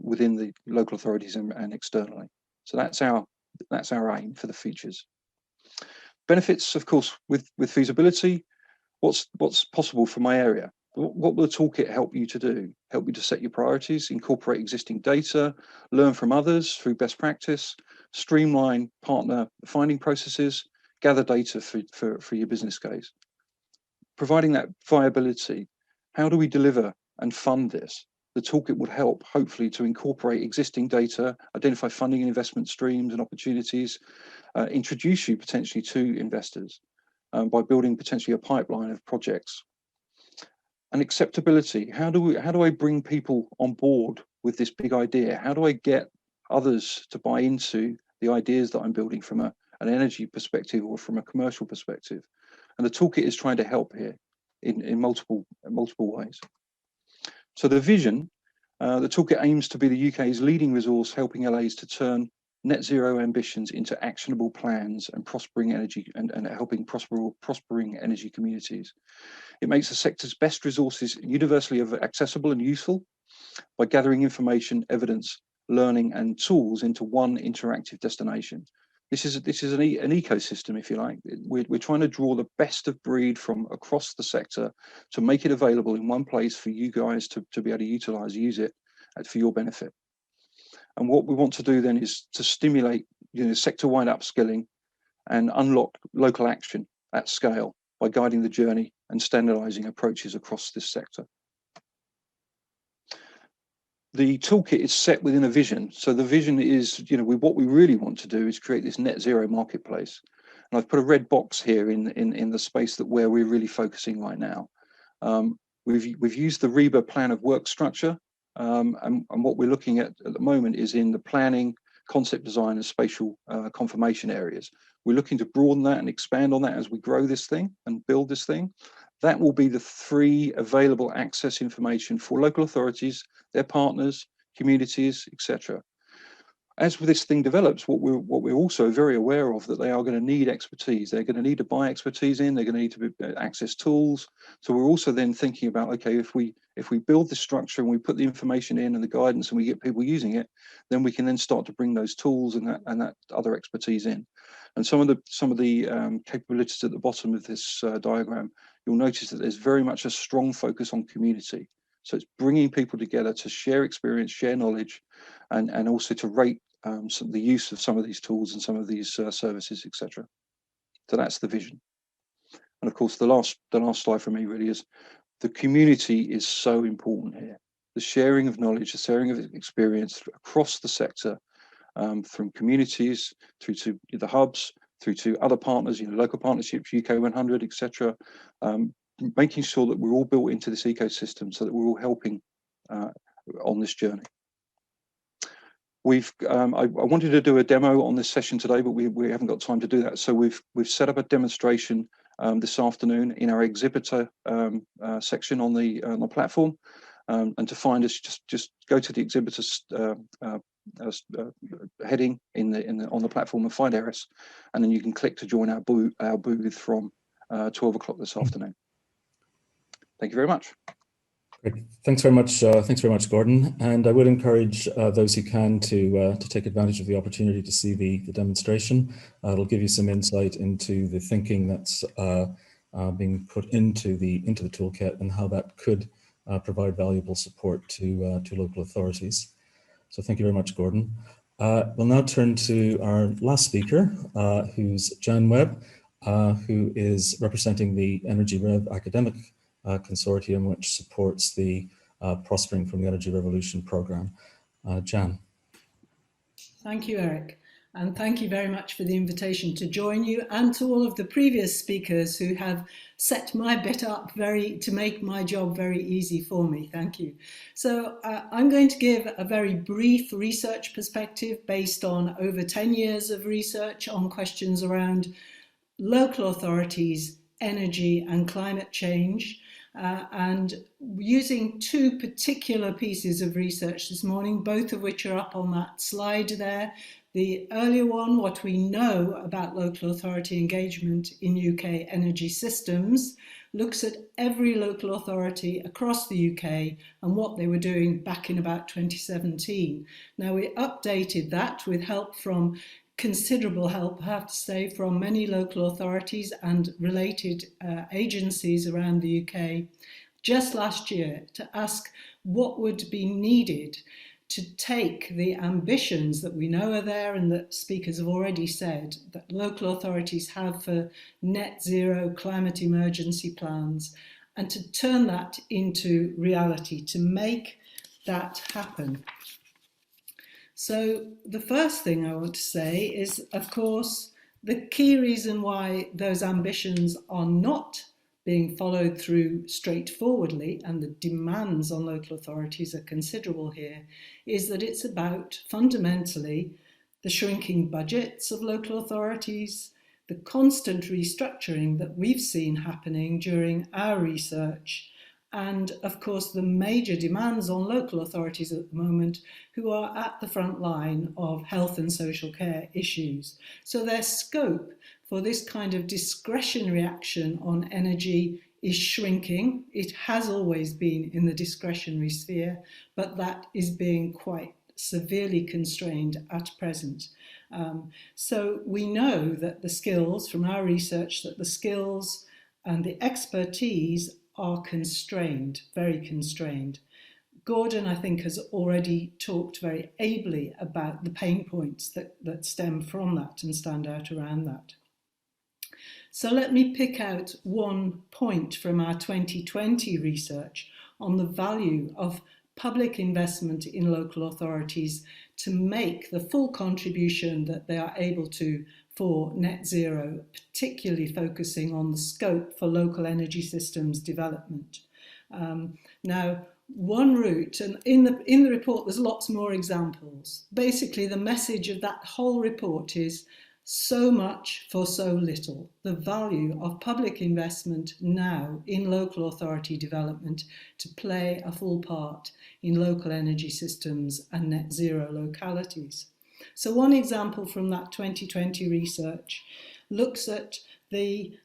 within the local authorities and externally. So that's our aim for the features. Benefits, of course, with feasibility, what's possible for my area? What will the toolkit help you to do? Help you to set your priorities, incorporate existing data, learn from others through best practice, streamline partner finding processes, gather data for your business case. Providing that viability, how do we deliver and fund this? The toolkit would help, hopefully, to incorporate existing data, identify funding and investment streams and opportunities, introduce you potentially to investors by building potentially a pipeline of projects. And acceptability, how do I bring people on board with this big idea? How do I get others to buy into the ideas that I'm building from an energy perspective or from a commercial perspective? And the toolkit is trying to help here in multiple ways. So the vision, the toolkit aims to be the UK's leading resource, helping LAs to turn net zero ambitions into actionable plans and prospering energy and helping prospering energy communities. It makes the sector's best resources universally accessible and useful by gathering information, evidence, learning, and tools into one interactive destination. This is an ecosystem, if you like. We're trying to draw the best of breed from across the sector to make it available in one place for you guys to be able to use it for your benefit. And what we want to do then is to stimulate, sector-wide upskilling and unlock local action at scale by guiding the journey and standardizing approaches across this sector. The toolkit is set within a vision. So the vision is, what we really want to do is create this net zero marketplace. And I've put a red box here in the space where we're really focusing right now. We've used the REBA plan of work structure. And what we're looking at the moment is in the planning, concept design and spatial confirmation areas. We're looking to broaden that and expand on that as we grow this thing and build this thing. That will be the free available access information for local authorities, their partners, communities, etc. As this thing develops, what we're also very aware of that they are going to need expertise. They're going to need to buy expertise in. They're going to need to access tools. So we're also then thinking about, okay, if we build this structure and we put the information in and the guidance and we get people using it, then we can then start to bring those tools and that other expertise in. And some of the capabilities at the bottom of this diagram, you'll notice that there's very much a strong focus on community. So it's bringing people together to share experience, share knowledge, and also to rate the use of some of these tools and some of these services, etc. So that's the vision. And of course, the last slide for me really is the community is so important here. The sharing of knowledge, the sharing of experience across the sector, from communities through to the hubs, through to other partners, local partnerships, UK 100, etc. Making sure that we're all built into this ecosystem so that we're all helping on this journey. I wanted to do a demo on this session today, but we haven't got time to do that. So we've set up a demonstration this afternoon in our exhibitor section on the platform. And to find us, just go to the exhibitors heading on the platform and find Eris, and then you can click to join our booth from 12 o'clock this afternoon. Thank you very much. Great. Thanks very much, Gordon. And I would encourage those who can to take advantage of the opportunity to see the demonstration. It'll give you some insight into the thinking that's being put into the toolkit and how that could provide valuable support to local authorities. So thank you very much, Gordon. We'll now turn to our last speaker, who's Jan Webb, who is representing the Energy Rev academic consortium, which supports the Prospering from the Energy Revolution programme. Jan. Thank you, Eric. And thank you very much for the invitation to join you, and to all of the previous speakers who have set my bit up to make my job very easy for me. Thank you. So I'm going to give a very brief research perspective based on over 10 years of research on questions around local authorities, energy and climate change. And using two particular pieces of research this morning, both of which are up on that slide there. The earlier one, what we know about local authority engagement in UK energy systems, looks at every local authority across the UK and what they were doing back in about 2017. Now, we updated that with considerable help, I have to say, from many local authorities and related agencies around the UK just last year to ask what would be needed to take the ambitions that we know are there and that speakers have already said that local authorities have for net zero climate emergency plans, and to turn that into reality, to make that happen. So the first thing I want to say is, of course, the key reason why those ambitions are not being followed through straightforwardly, and the demands on local authorities are considerable here, is that it's about fundamentally the shrinking budgets of local authorities, the constant restructuring that we've seen happening during our research, and of course the major demands on local authorities at the moment who are at the front line of health and social care issues. So their scope for this kind of discretionary action on energy is shrinking. It has always been in the discretionary sphere, but that is being quite severely constrained at present. So we know that the skills, from our research, that the skills and the expertise are constrained, very constrained. Gordon, I think, has already talked very ably about the pain points that stem from that and stand out around that. So let me pick out one point from our 2020 research on the value of public investment in local authorities to make the full contribution that they are able to for net zero, particularly focusing on the scope for local energy systems development. Now, one route, and in the report there's lots more examples. Basically, the message of that whole report is so much for so little. The value of public investment now in local authority development to play a full part in local energy systems and net zero localities. So one example from that 2020 research looks at the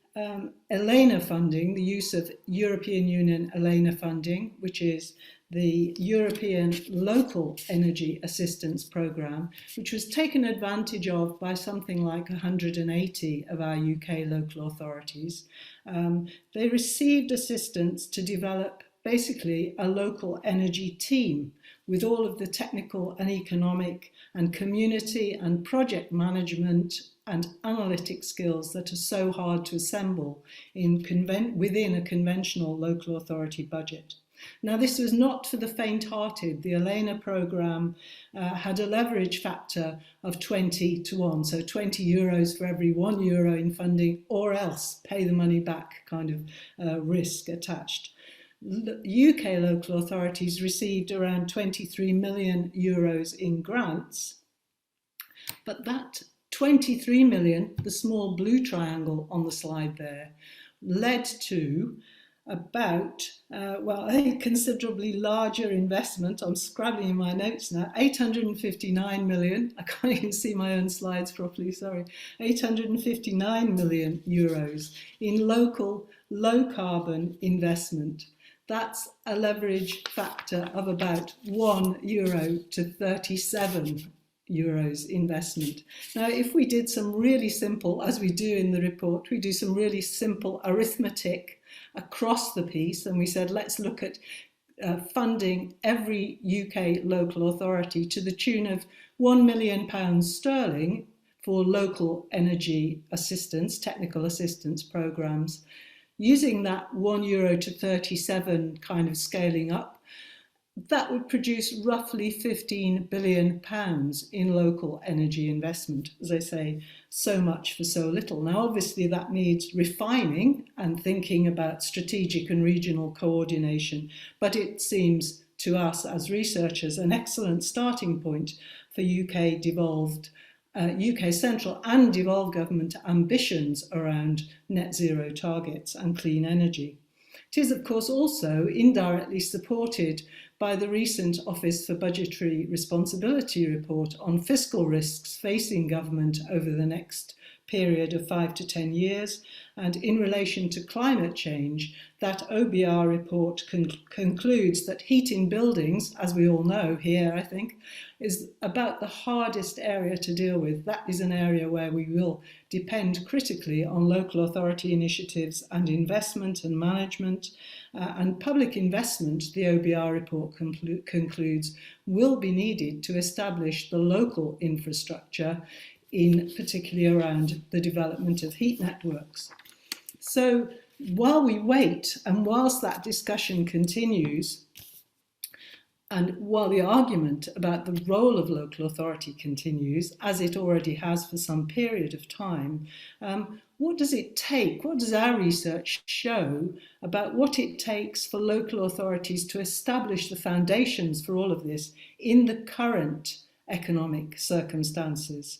ELENA funding, the use of European Union ELENA funding, which is the European Local Energy Assistance Programme, which was taken advantage of by something like 180 of our UK local authorities. They received assistance to develop basically a local energy team with all of the technical and economic and community and project management and analytic skills that are so hard to assemble within a conventional local authority budget. Now, this was not for the faint-hearted. The ELENA programme had a leverage factor of 20 to 1, so 20 euros for every €1 in funding, or else pay the money back kind of risk attached. UK local authorities received around 23 million euros in grants, but that 23 million, the small blue triangle on the slide there, led to about, well, a considerably larger investment. I'm scrabbling in my notes now, 859 million. I can't even see my own slides properly, sorry. 859 million euros in local low carbon investment. That's a leverage factor of about €1 to 37 euros investment. Now, if we did some really simple, as we do in the report, we do some really simple arithmetic across the piece, and we said, let's look at funding every UK local authority to the tune of £1 million sterling for local energy assistance, technical assistance programmes. Using that €1 to 37 kind of scaling up, that would produce roughly £15 billion in local energy investment. As I say, so much for so little. Now, obviously, that needs refining and thinking about strategic and regional coordination, but it seems to us as researchers an excellent starting point for UK central and devolved government ambitions around net zero targets and clean energy. It is, of course, also indirectly supported by the recent Office for Budgetary Responsibility report on fiscal risks facing government over the next period of 5 to 10 years. And in relation to climate change, that OBR report concludes that heating buildings, as we all know here, I think, is about the hardest area to deal with. That is an area where we will depend critically on local authority initiatives and investment and management. And public investment, the OBR report concludes, will be needed to establish the local infrastructure, in particularly around the development of heat networks. So while we wait, and whilst that discussion continues, and while the argument about the role of local authority continues, as it already has for some period of time, what does it take? What does our research show about what it takes for local authorities to establish the foundations for all of this in the current economic circumstances?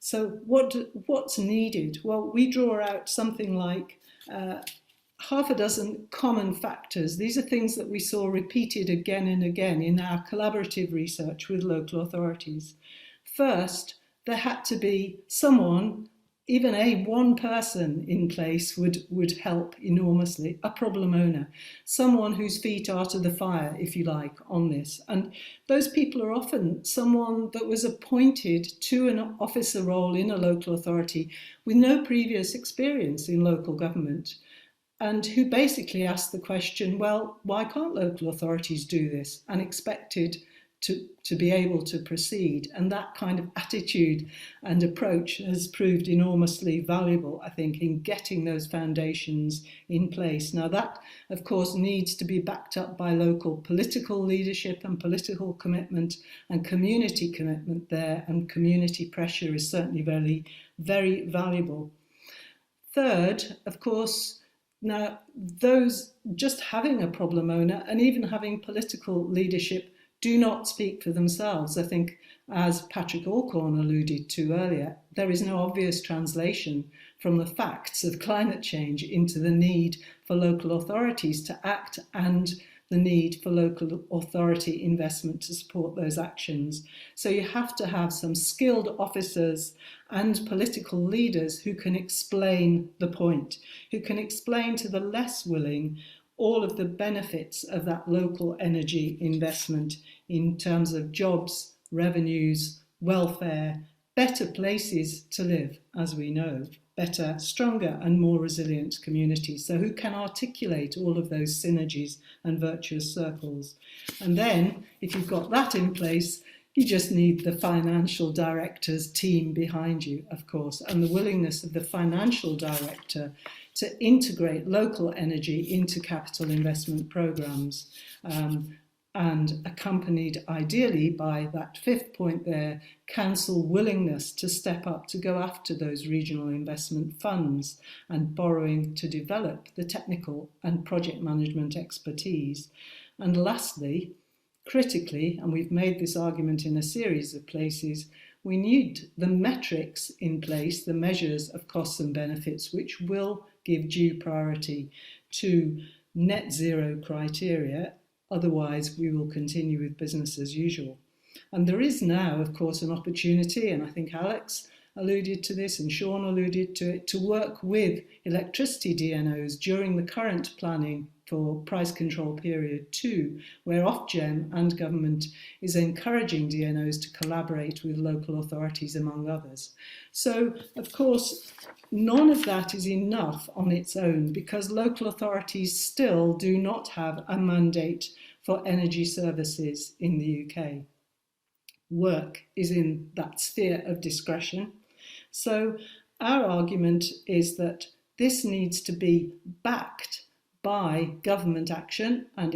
So what's needed? Well, we draw out something like half a dozen common factors. These are things that we saw repeated again and again in our collaborative research with local authorities. First, there had to be someone, even one person in place would help enormously, a problem owner, someone whose feet are to the fire, if you like, on this. And those people are often someone that was appointed to an officer role in a local authority with no previous experience in local government, and who basically asked the question, well, why can't local authorities do this? And expected to be able to proceed. And that kind of attitude and approach has proved enormously valuable, I think, in getting those foundations in place. Now that, of course, needs to be backed up by local political leadership and political commitment and community commitment there, and community pressure is certainly very, very valuable. Third, of course, now those just having a problem owner and even having political leadership do not speak for themselves. I think, as Patrick Alcorn alluded to earlier, there is no obvious translation from the facts of climate change into the need for local authorities to act and the need for local authority investment to support those actions. So you have to have some skilled officers and political leaders who can explain the point, who can explain to the less willing all of the benefits of that local energy investment in terms of jobs, revenues, welfare, better places to live, as we know, better, stronger and more resilient communities. So who can articulate all of those synergies and virtuous circles? And then, if you've got that in place, you just need the financial director's team behind you, of course, and the willingness of the financial director to integrate local energy into capital investment programmes, and accompanied ideally by that fifth point there, council willingness to step up to go after those regional investment funds and borrowing to develop the technical and project management expertise. And lastly, critically, and we've made this argument in a series of places, we need the metrics in place, the measures of costs and benefits, which will give due priority to net zero criteria. Otherwise, we will continue with business as usual. And there is now, of course, an opportunity, and I think Alex alluded to this and Sean alluded to it, to work with electricity DNOs during the current planning for price control period 2, where Ofgem and government is encouraging DNOs to collaborate with local authorities, among others. So, of course, none of that is enough on its own, because local authorities still do not have a mandate for energy services in the UK. Work is in that sphere of discretion. So our argument is that this needs to be backed by government action, and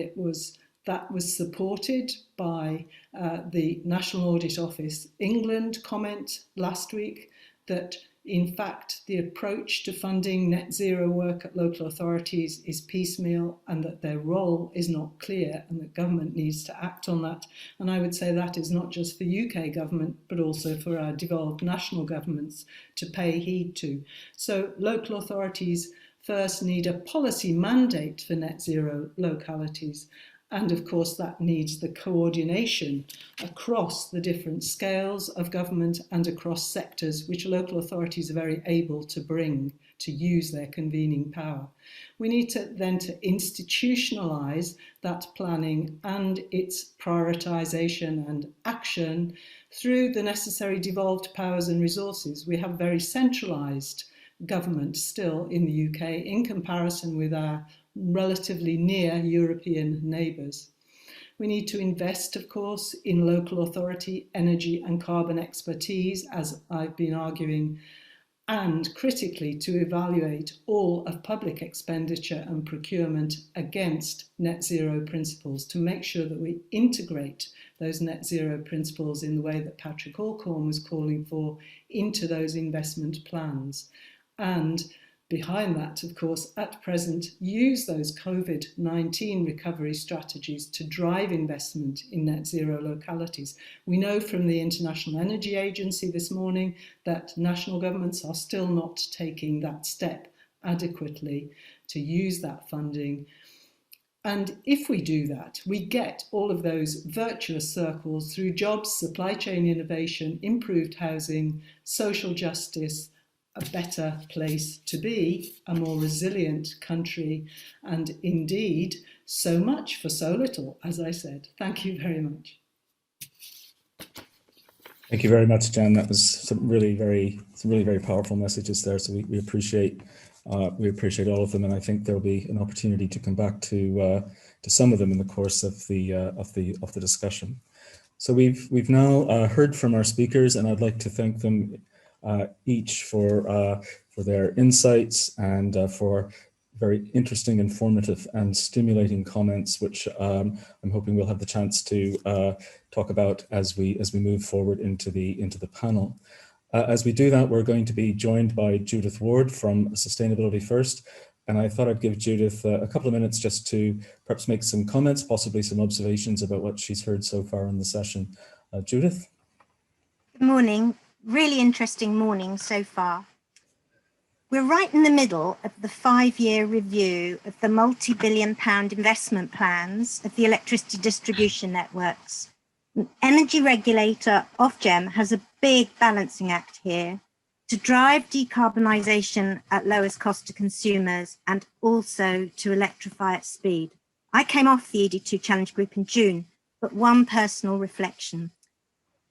that was supported by the National Audit Office England comment last week that in fact the approach to funding net zero work at local authorities is piecemeal and that their role is not clear and that government needs to act on that. And I would say that is not just for UK government but also for our devolved national governments to pay heed to. So local authorities first need a policy mandate for net zero localities. And of course, that needs the coordination across the different scales of government and across sectors, which local authorities are very able to bring to use their convening power. We need to then to institutionalise that planning and its prioritisation and action through the necessary devolved powers and resources. We have very centralised government still in the UK in comparison with our relatively near European neighbours. We need to invest, of course, in local authority, energy and carbon expertise, as I've been arguing, and critically to evaluate all of public expenditure and procurement against net zero principles to make sure that we integrate those net zero principles in the way that Patrick Alcorn was calling for into those investment plans. And behind that, of course, at present, use those COVID-19 recovery strategies to drive investment in net zero localities. We know from the International Energy Agency this morning that national governments are still not taking that step adequately to use that funding. And if we do that, we get all of those virtuous circles through jobs, supply chain innovation, improved housing, social justice, a better place to be, a more resilient country, and indeed, so much for so little, as I said. Thank you very much. Thank you very much, Jan. That was some really very powerful messages there. So we appreciate all of them, and I think there'll be an opportunity to come back to some of them in the course of the discussion. So we've now heard from our speakers, and I'd like to thank them each for their insights and for very interesting, informative and stimulating comments, which I'm hoping we'll have the chance to talk about as we move forward into the panel. As we do that, we're going to be joined by Judith Ward from Sustainability First. And I thought I'd give Judith a couple of minutes just to perhaps make some comments, possibly some observations about what she's heard so far in the session. Judith? Good morning. Really interesting morning so far. We're right in the middle of the 5-year review of the multi-billion-pound investment plans of the electricity distribution networks. Energy regulator Ofgem has a big balancing act here to drive decarbonisation at lowest cost to consumers and also to electrify at speed. I came off the ED2 Challenge Group in June, but one personal reflection.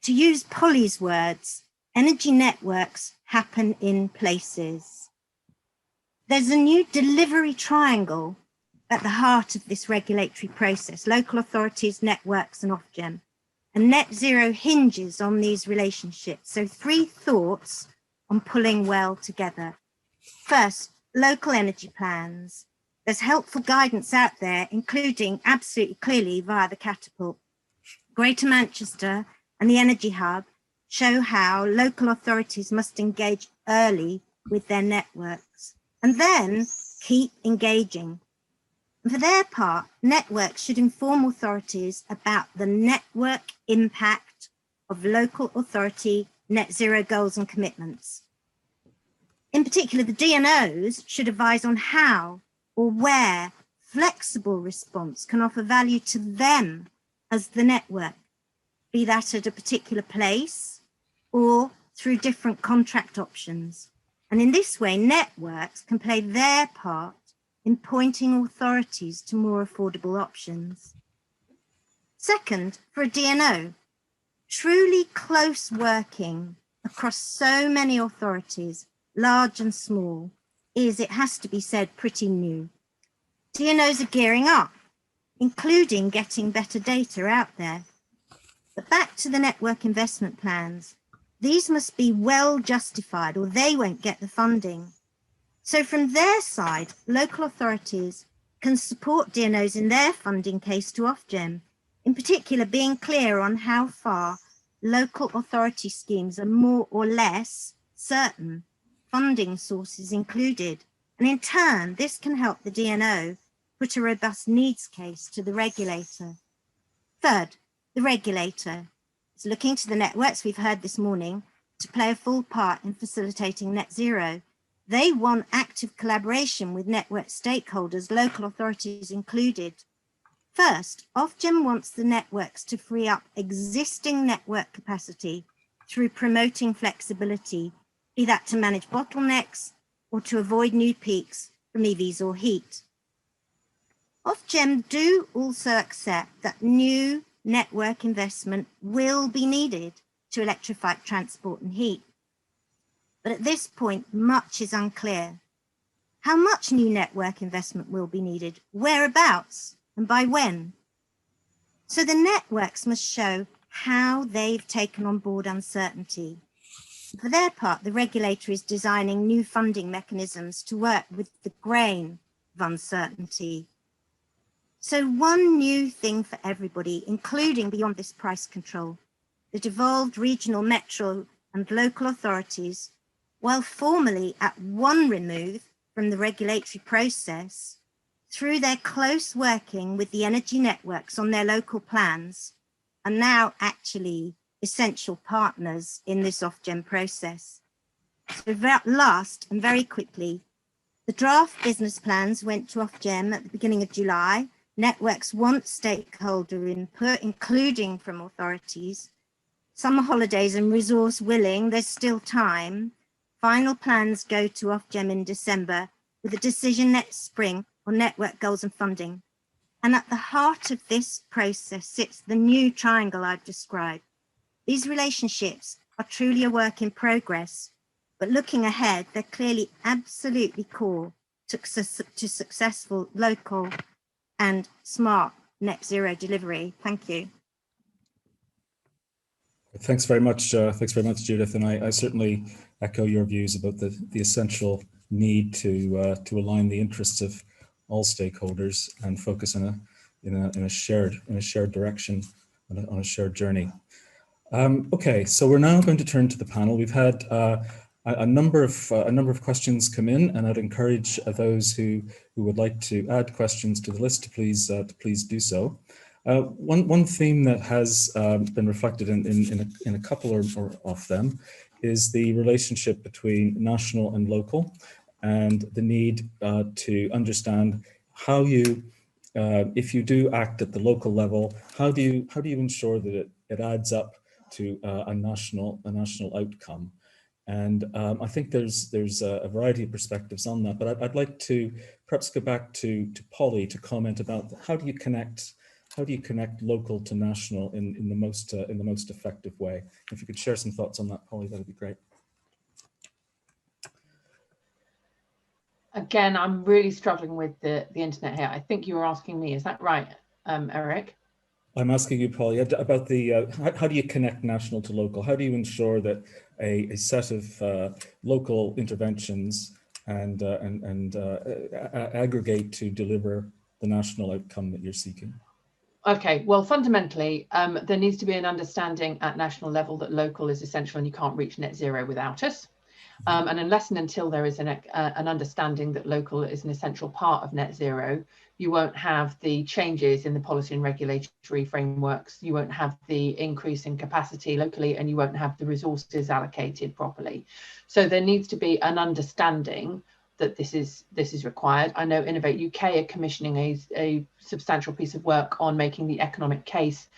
To use Polly's words, energy networks happen in places. There's a new delivery triangle at the heart of this regulatory process, local authorities, networks and Ofgem. And net zero hinges on these relationships. So 3 thoughts on pulling well together. First, local energy plans. There's helpful guidance out there, including absolutely clearly via the Catapult. Greater Manchester and the Energy Hub show how local authorities must engage early with their networks and then keep engaging. And for their part, networks should inform authorities about the network impact of local authority net zero goals and commitments. In particular, the DNOs should advise on how or where flexible response can offer value to them as the network, be that at a particular place or through different contract options. And in this way, networks can play their part in pointing authorities to more affordable options. Second, for a DNO, truly close working across so many authorities, large and small, is, it has to be said, pretty new. DNOs are gearing up, including getting better data out there. But back to the network investment plans, these must be well justified or they won't get the funding. So from their side, local authorities can support DNOs in their funding case to Ofgem, in particular being clear on how far local authority schemes are more or less certain, funding sources included. And in turn, this can help the DNO put a robust needs case to the regulator. Third, the regulator is looking to the networks we've heard this morning to play a full part in facilitating net zero. They want active collaboration with network stakeholders, local authorities included. First, Ofgem wants the networks to free up existing network capacity through promoting flexibility, be that to manage bottlenecks or to avoid new peaks from EVs or heat. Ofgem do also accept that new network investment will be needed to electrify transport and heat. But at this point, much is unclear. How much new network investment will be needed, whereabouts, and by when? So the networks must show how they've taken on board uncertainty. For their part, the regulator is designing new funding mechanisms to work with the grain of uncertainty. So one new thing for everybody, including beyond this price control, the devolved regional, metro and local authorities, while formally at one remove from the regulatory process, through their close working with the energy networks on their local plans, are now actually essential partners in this Ofgem process. So last and very quickly, the draft business plans went to Ofgem at the beginning of July. Networks want stakeholder input, including from authorities. Summer holidays and resource willing, there's still time. Final plans go to Ofgem in December with a decision next spring on network goals and funding. And at the heart of this process sits the new triangle I've described. These relationships are truly a work in progress, but looking ahead, they're clearly absolutely core to successful local and smart net zero delivery. Thank you. Thanks very much, Judith. And I certainly echo your views about the essential need to align the interests of all stakeholders and focus in a shared direction, on a shared journey. Okay, so we're now going to turn to the panel. We've had a number of questions come in, and I'd encourage those who would like to add questions to the list to please do so. One theme that has been reflected in a couple of them is the relationship between national and local, and the need to understand how you, if you do act at the local level, how do you ensure that it adds up to a national outcome. And I think there's a variety of perspectives on that, but I'd like to perhaps go back to Polly to comment about how do you connect local to national in the most effective way. If you could share some thoughts on that, Polly, that'd be great. Again, I'm really struggling with the internet here. I think you were asking me, is that right, Eric? I'm asking you, Polly, about the how do you connect national to local? How do you ensure that a set of local interventions and aggregate to deliver the national outcome that you're seeking? Okay, well, fundamentally, there needs to be an understanding at national level that local is essential and you can't reach net zero without us. And unless and until there is an understanding that local is an essential part of net zero, you won't have the changes in the policy and regulatory frameworks, you won't have the increase in capacity locally, and you won't have the resources allocated properly. So there needs to be an understanding that this is required. I know Innovate UK are commissioning a substantial piece of work on making the economic case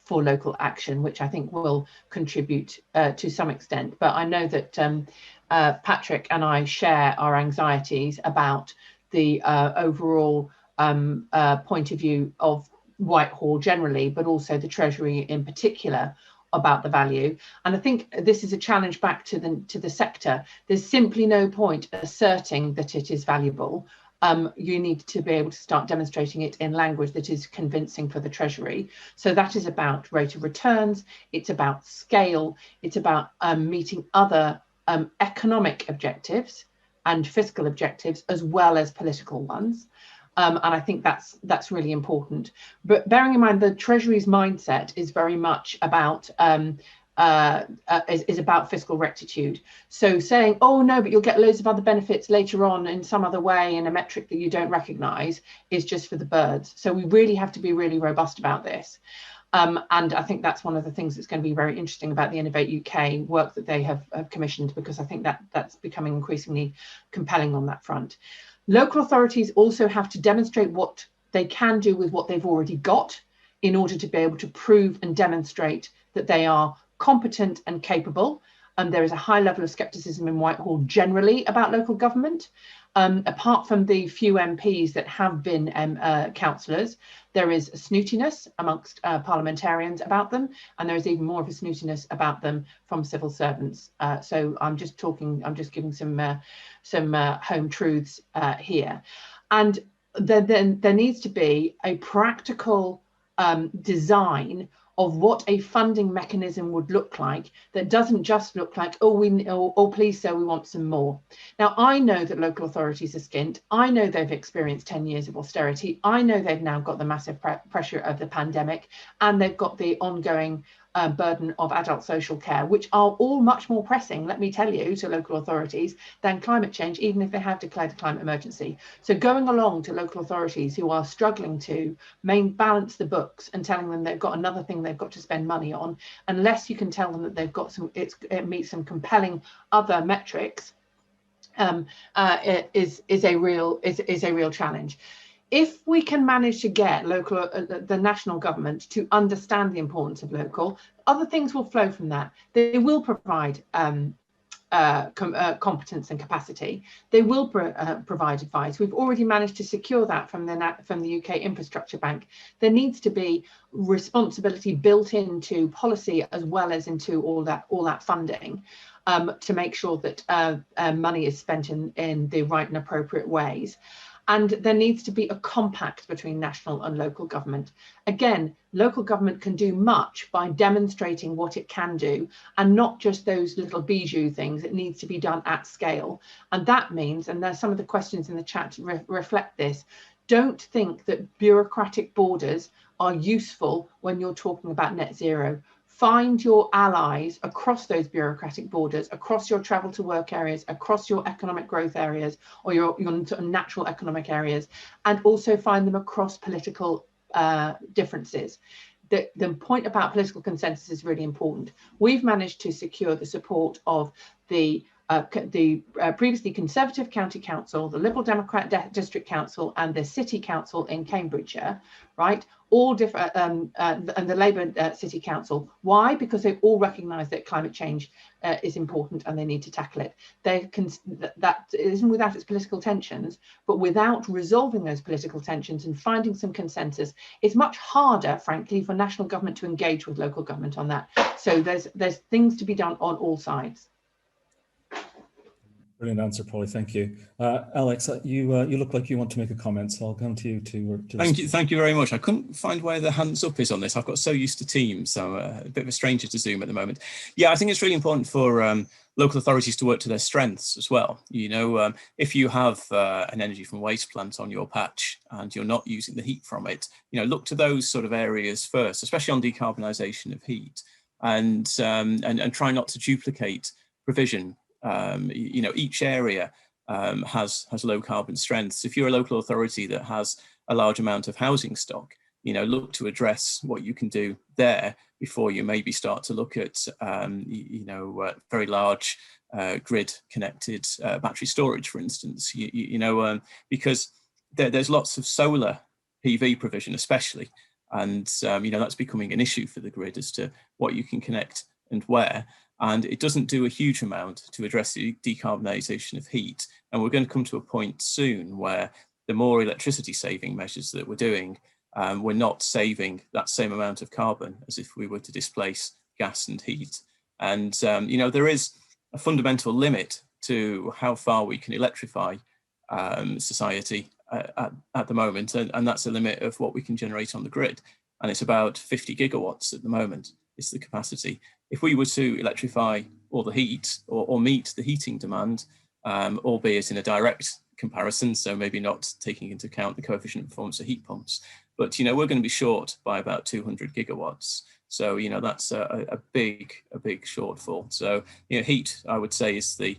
for local action, which I think will contribute to some extent. But I know that Patrick and I share our anxieties about the overall point of view of Whitehall generally, but also the Treasury in particular, about the value. And I think this is a challenge back to the sector. There's simply no point asserting that it is valuable. You need to be able to start demonstrating it in language that is convincing for the Treasury. So that is about rate of returns, it's about scale, it's about meeting other economic objectives and fiscal objectives as well as political ones. And I think that's really important. But bearing in mind the Treasury's mindset is very much about is about fiscal rectitude. So saying, oh no, but you'll get loads of other benefits later on in some other way in a metric that you don't recognise is just for the birds. So we really have to be really robust about this. And I think that's one of the things that's going to be very interesting about the Innovate UK work that they have commissioned, because I think that's becoming increasingly compelling on that front. Local authorities also have to demonstrate what they can do with what they've already got in order to be able to prove and demonstrate that they are competent and capable. And there is a high level of scepticism in Whitehall generally about local government. Apart from the few MPs that have been councillors, there is a snootiness amongst parliamentarians about them, and there is even more of a snootiness about them from civil servants. So I'm just giving some home truths here. And there needs to be a practical design of what a funding mechanism would look like that doesn't just look like, oh please sir, we want some more. Now I know that local authorities are skint. I know they've experienced 10 years of austerity. I know they've now got the massive pressure of the pandemic, and they've got the ongoing burden of adult social care, which are all much more pressing, let me tell you, to local authorities than climate change, even if they have declared a climate emergency. So going along to local authorities who are struggling to balance the books and telling them they've got another thing they've got to spend money on, unless you can tell them that they've got it meets some compelling other metrics, is a real challenge. If we can manage to get the national government to understand the importance of local, other things will flow from that. They will provide competence and capacity. They will provide advice. We've already managed to secure that from the UK Infrastructure Bank. There needs to be responsibility built into policy as well as into all that funding, to make sure that money is spent in the right and appropriate ways. And there needs to be a compact between national and local government. Again, local government can do much by demonstrating what it can do, and not just those little bijou things. It needs to be done at scale. And that means, and there's some of the questions in the chat reflect this, don't think that bureaucratic borders are useful when you're talking about net zero. Find your allies across those bureaucratic borders, across your travel to work areas, across your economic growth areas, or your sort of natural economic areas, and also find them across political differences. The point about political consensus is really important. We've managed to secure the support of the previously Conservative County Council, the Liberal Democrat District Council, and the City Council in Cambridgeshire, right? All different, and the Labour City Council. Why? Because they all recognise that climate change is important and they need to tackle it. That isn't without its political tensions, but without resolving those political tensions and finding some consensus, it's much harder, frankly, for national government to engage with local government on that. So there's things to be done on all sides. Brilliant answer, Polly. Thank you, Alex. You look like you want to make a comment, so I'll come to you to Thank you very much. I couldn't find where the hands up is on this. I've got so used to Teams, so I'm a bit of a stranger to Zoom at the moment. Yeah, I think it's really important for local authorities to work to their strengths as well. You know, if you have an energy from waste plant on your patch and you're not using the heat from it, you know, look to those sort of areas first, especially on decarbonisation of heat, and try not to duplicate provision. You know, each area has low carbon strengths. If you're a local authority that has a large amount of housing stock, you know, look to address what you can do there before you maybe start to look at, you know, very large grid connected battery storage, for instance, because there's lots of solar PV provision, especially, and that's becoming an issue for the grid as to what you can connect and where. And it doesn't do a huge amount to address the decarbonisation of heat. And we're going to come to a point soon where the more electricity saving measures that we're doing, we're not saving that same amount of carbon as if we were to displace gas and heat. And, there is a fundamental limit to how far we can electrify society at the moment. And that's a limit of what we can generate on the grid. And it's about 50 gigawatts at the moment is the capacity. If we were to electrify all the heat or meet the heating demand, albeit in a direct comparison, so maybe not taking into account the coefficient of performance of heat pumps, but we're going to be short by about 200 gigawatts. So that's a big shortfall. So heat, I would say, is the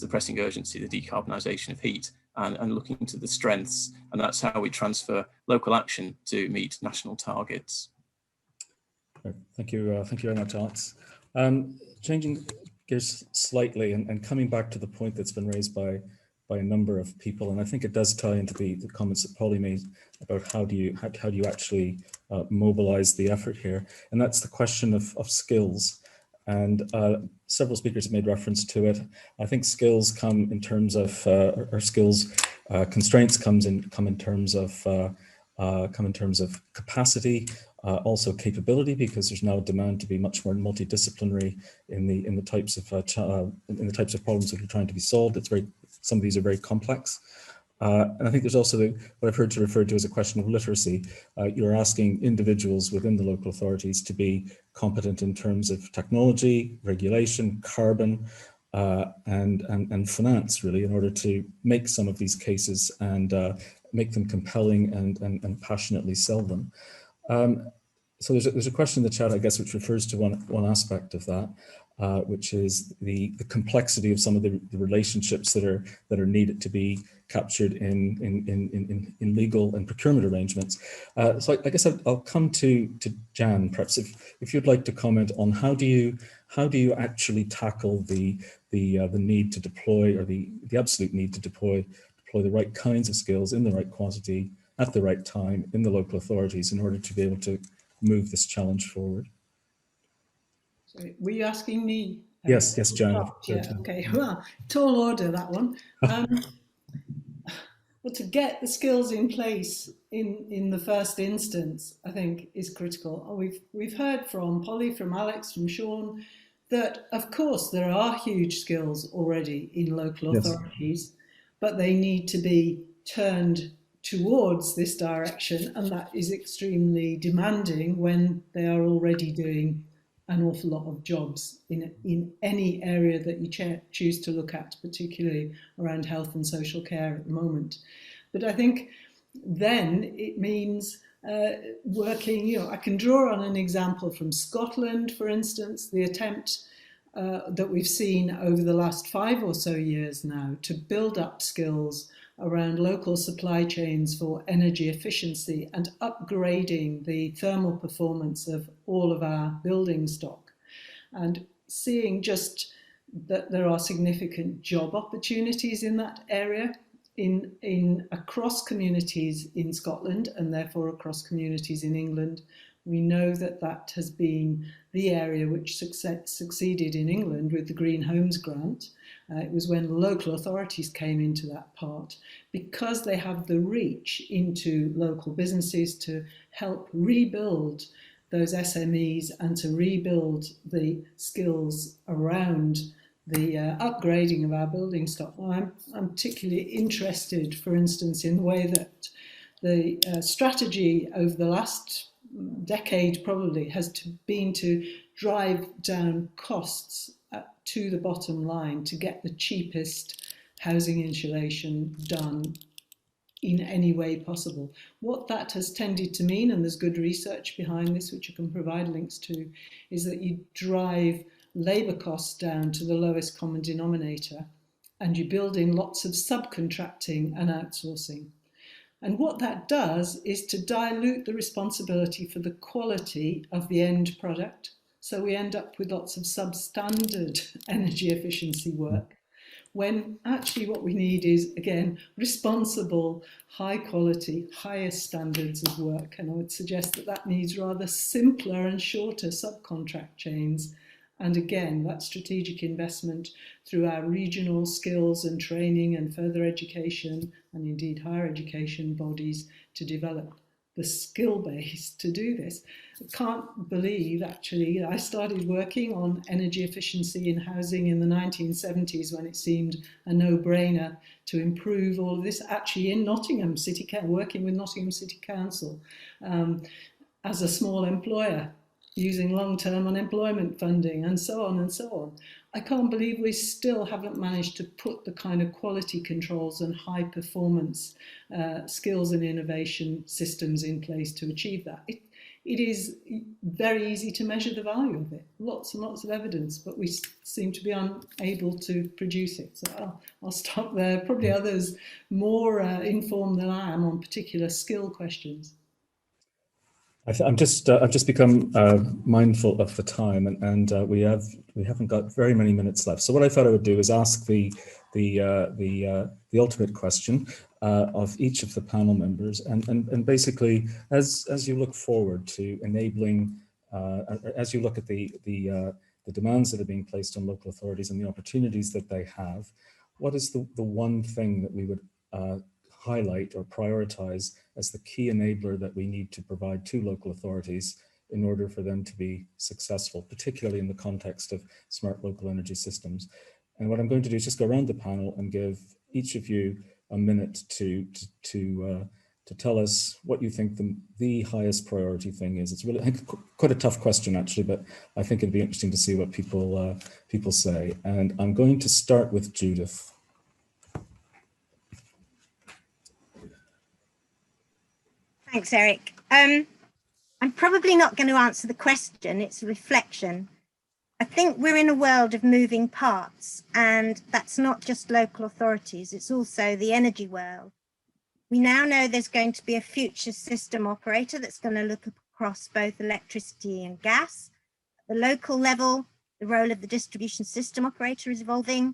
pressing urgency, the decarbonisation of heat, and looking to the strengths, and that's how we transfer local action to meet national targets. Thank you very much, Alex. Changing gears slightly and coming back to the point that's been raised by a number of people, and I think it does tie into the comments that Polly made about how do you actually mobilize the effort here, and that's the question of skills. And several speakers have made reference to it. I think skills come in terms of, or skills constraints come in terms of capacity, also capability, because there's now a demand to be much more multidisciplinary in the types of problems that are trying to be solved. Some of these are very complex. And I think there's also what I've heard referred to as a question of literacy. You're asking individuals within the local authorities to be competent in terms of technology, regulation, carbon, and finance, really, in order to make some of these cases and make them compelling and passionately sell them. So there's a question in the chat, I guess, which refers to one aspect of that, which is the complexity of some of the relationships that are needed to be captured in legal and procurement arrangements. So I guess I'll come to Jan, perhaps if you'd like to comment on how do you actually tackle the need to deploy, or the absolute need to deploy the right kinds of skills in the right quantity at the right time in the local authorities in order to be able to move this challenge forward. Sorry, were you asking me? Yes, Jan. Yeah, okay, well, tall order, that one. Well, to get the skills in place in the first instance, I think is critical. We've heard from Polly, from Alex, from Sean, that of course there are huge skills already in local authorities, but they need to be turned towards this direction, and that is extremely demanding when they are already doing an awful lot of jobs in any area that you choose to look at, particularly around health and social care at the moment. But I think then it means working, I can draw on an example from Scotland, for instance, the attempt that we've seen over the last 5 or so years now to build up skills around local supply chains for energy efficiency and upgrading the thermal performance of all of our building stock, and seeing just that there are significant job opportunities in that area in across communities in Scotland, and therefore across communities in England. We know that has been the area which succeeded in England with the Green Homes Grant. It was when local authorities came into that part, because they have the reach into local businesses to help rebuild those SMEs and to rebuild the skills around the upgrading of our building stock. Well, I'm particularly interested, for instance, in the way that the strategy over the last decade probably has been to drive down costs to the bottom line to get the cheapest housing insulation done in any way possible. What that has tended to mean, and there's good research behind this which I can provide links to, is that you drive labour costs down to the lowest common denominator, and you build in lots of subcontracting and outsourcing. And what that does is to dilute the responsibility for the quality of the end product. So we end up with lots of substandard energy efficiency work, when actually what we need is, again, responsible, high quality, highest standards of work. And I would suggest that that needs rather simpler and shorter subcontract chains. And again, that strategic investment through our regional skills and training and further education, and indeed higher education bodies, to develop the skill base to do this. I can't believe, actually, I started working on energy efficiency in housing in the 1970s when it seemed a no-brainer to improve all of this, actually in Nottingham City, working with Nottingham City Council as a small employer, using long-term unemployment funding and so on and so on. I can't believe we still haven't managed to put the kind of quality controls and high performance skills and innovation systems in place to achieve that. It is very easy to measure the value of it, lots and lots of evidence, but we seem to be unable to produce it. So I'll stop there. Probably others more informed than I am on particular skill questions. I've just become mindful of the time, and we haven't got very many minutes left. So what I thought I would do is ask the ultimate question of each of the panel members, and basically as you look forward to enabling, as you look at the demands that are being placed on local authorities and the opportunities that they have, what is the one thing that we would highlight or prioritize as the key enabler that we need to provide to local authorities in order for them to be successful, particularly in the context of smart local energy systems? And what I'm going to do is just go around the panel and give each of you a minute to tell us what you think the highest priority thing is. It's really, I think, quite a tough question actually, but I think it'd be interesting to see what people say. And I'm going to start with Judith. Thanks, Eric. I'm probably not going to answer the question. It's a reflection. I think we're in a world of moving parts, and that's not just local authorities, it's also the energy world. We now know there's going to be a future system operator that's going to look across both electricity and gas. At the local level, the role of the distribution system operator is evolving.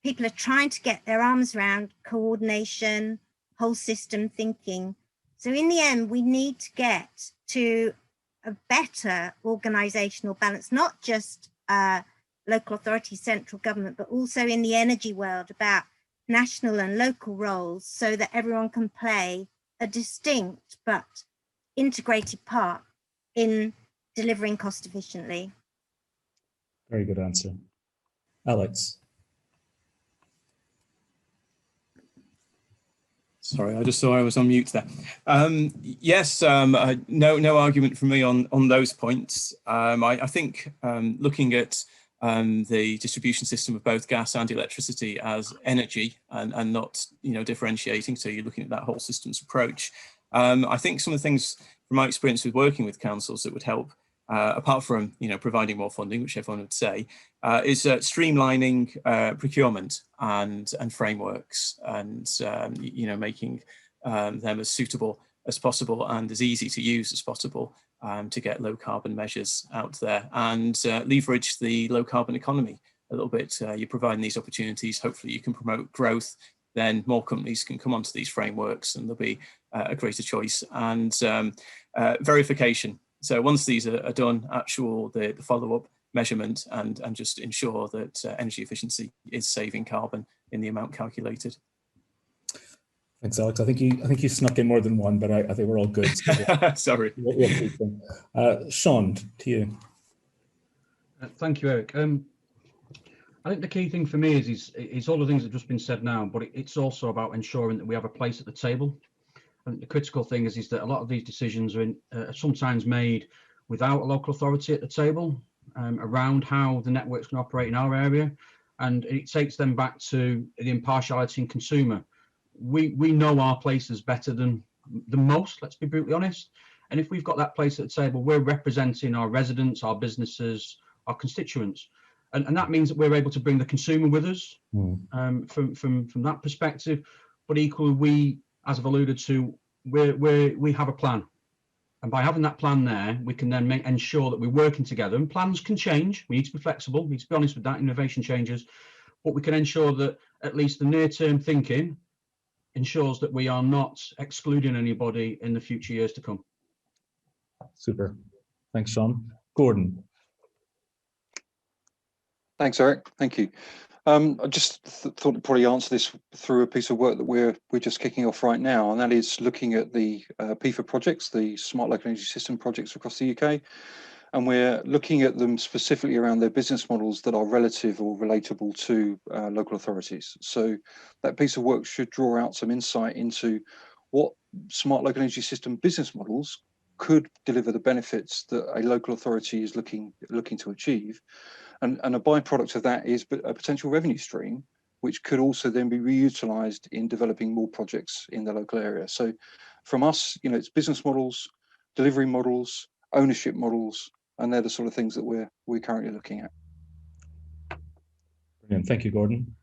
People are trying to get their arms around coordination, whole system thinking. So in the end, we need to get to a better organisational balance, not just local authority, central government, but also in the energy world about national and local roles so that everyone can play a distinct but integrated part in delivering cost efficiently. Very good answer. Alex. Sorry, I just saw I was on mute there. Yes, no argument from me on those points. I think looking at the distribution system of both gas and electricity as energy and not differentiating, so you're looking at that whole systems approach. I think some of the things from my experience with working with councils that would help, apart from providing more funding, which everyone would say, is streamlining procurement and frameworks, and making them as suitable as possible and as easy to use as possible to get low carbon measures out there, and leverage the low carbon economy a little bit. You're providing these opportunities, hopefully you can promote growth, then more companies can come onto these frameworks and there'll be a greater choice. And verification. So once these are done, the follow-up measurement and just ensure that energy efficiency is saving carbon in the amount calculated. Thanks, Alex. I think you snuck in more than one, but I think we're all good. So sorry. We'll keep them. Sean, to you. Thank you, Eric. I think the key thing for me is all the things that have just been said now, but it's also about ensuring that we have a place at the table. I think the critical thing is that a lot of these decisions are sometimes made without a local authority at the table around how the networks can operate in our area, and it takes them back to the impartiality in consumer. We know our places better than most, let's be brutally honest, and if we've got that place at the table, we're representing our residents, our businesses, our constituents, and that means that we're able to bring the consumer with us from that perspective, but equally we, as I've alluded to, we have a plan. And by having that plan there, we can then ensure that we're working together. And plans can change. We need to be flexible. We need to be honest with that. Innovation changes. But we can ensure that at least the near-term thinking ensures that we are not excluding anybody in the future years to come. Super. Thanks, Sean. Gordon. Thanks, Eric. Thank you. I just thought I'd probably answer this through a piece of work that we're just kicking off right now, and that is looking at the PIFA projects, the Smart Local Energy System projects across the UK, and we're looking at them specifically around their business models that are relative or relatable to local authorities. So that piece of work should draw out some insight into what Smart Local Energy System business models could deliver the benefits that a local authority is looking to achieve. And a byproduct of that is a potential revenue stream, which could also then be reutilised in developing more projects in the local area. So from us, it's business models, delivery models, ownership models, and they're the sort of things that we're currently looking at. Brilliant. Thank you, Gordon.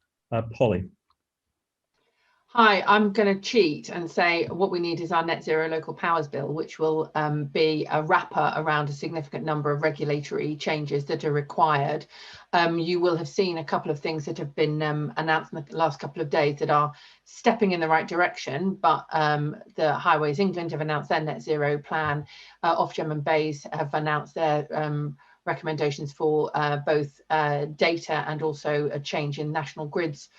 Polly. Hi, I'm going to cheat and say what we need is our net zero local powers bill, which will be a wrapper around a significant number of regulatory changes that are required. You will have seen a couple of things that have been announced in the last couple of days that are stepping in the right direction, but the Highways England have announced their net zero plan. Ofgem and BEIS have announced their recommendations for both data and also a change in National Grid's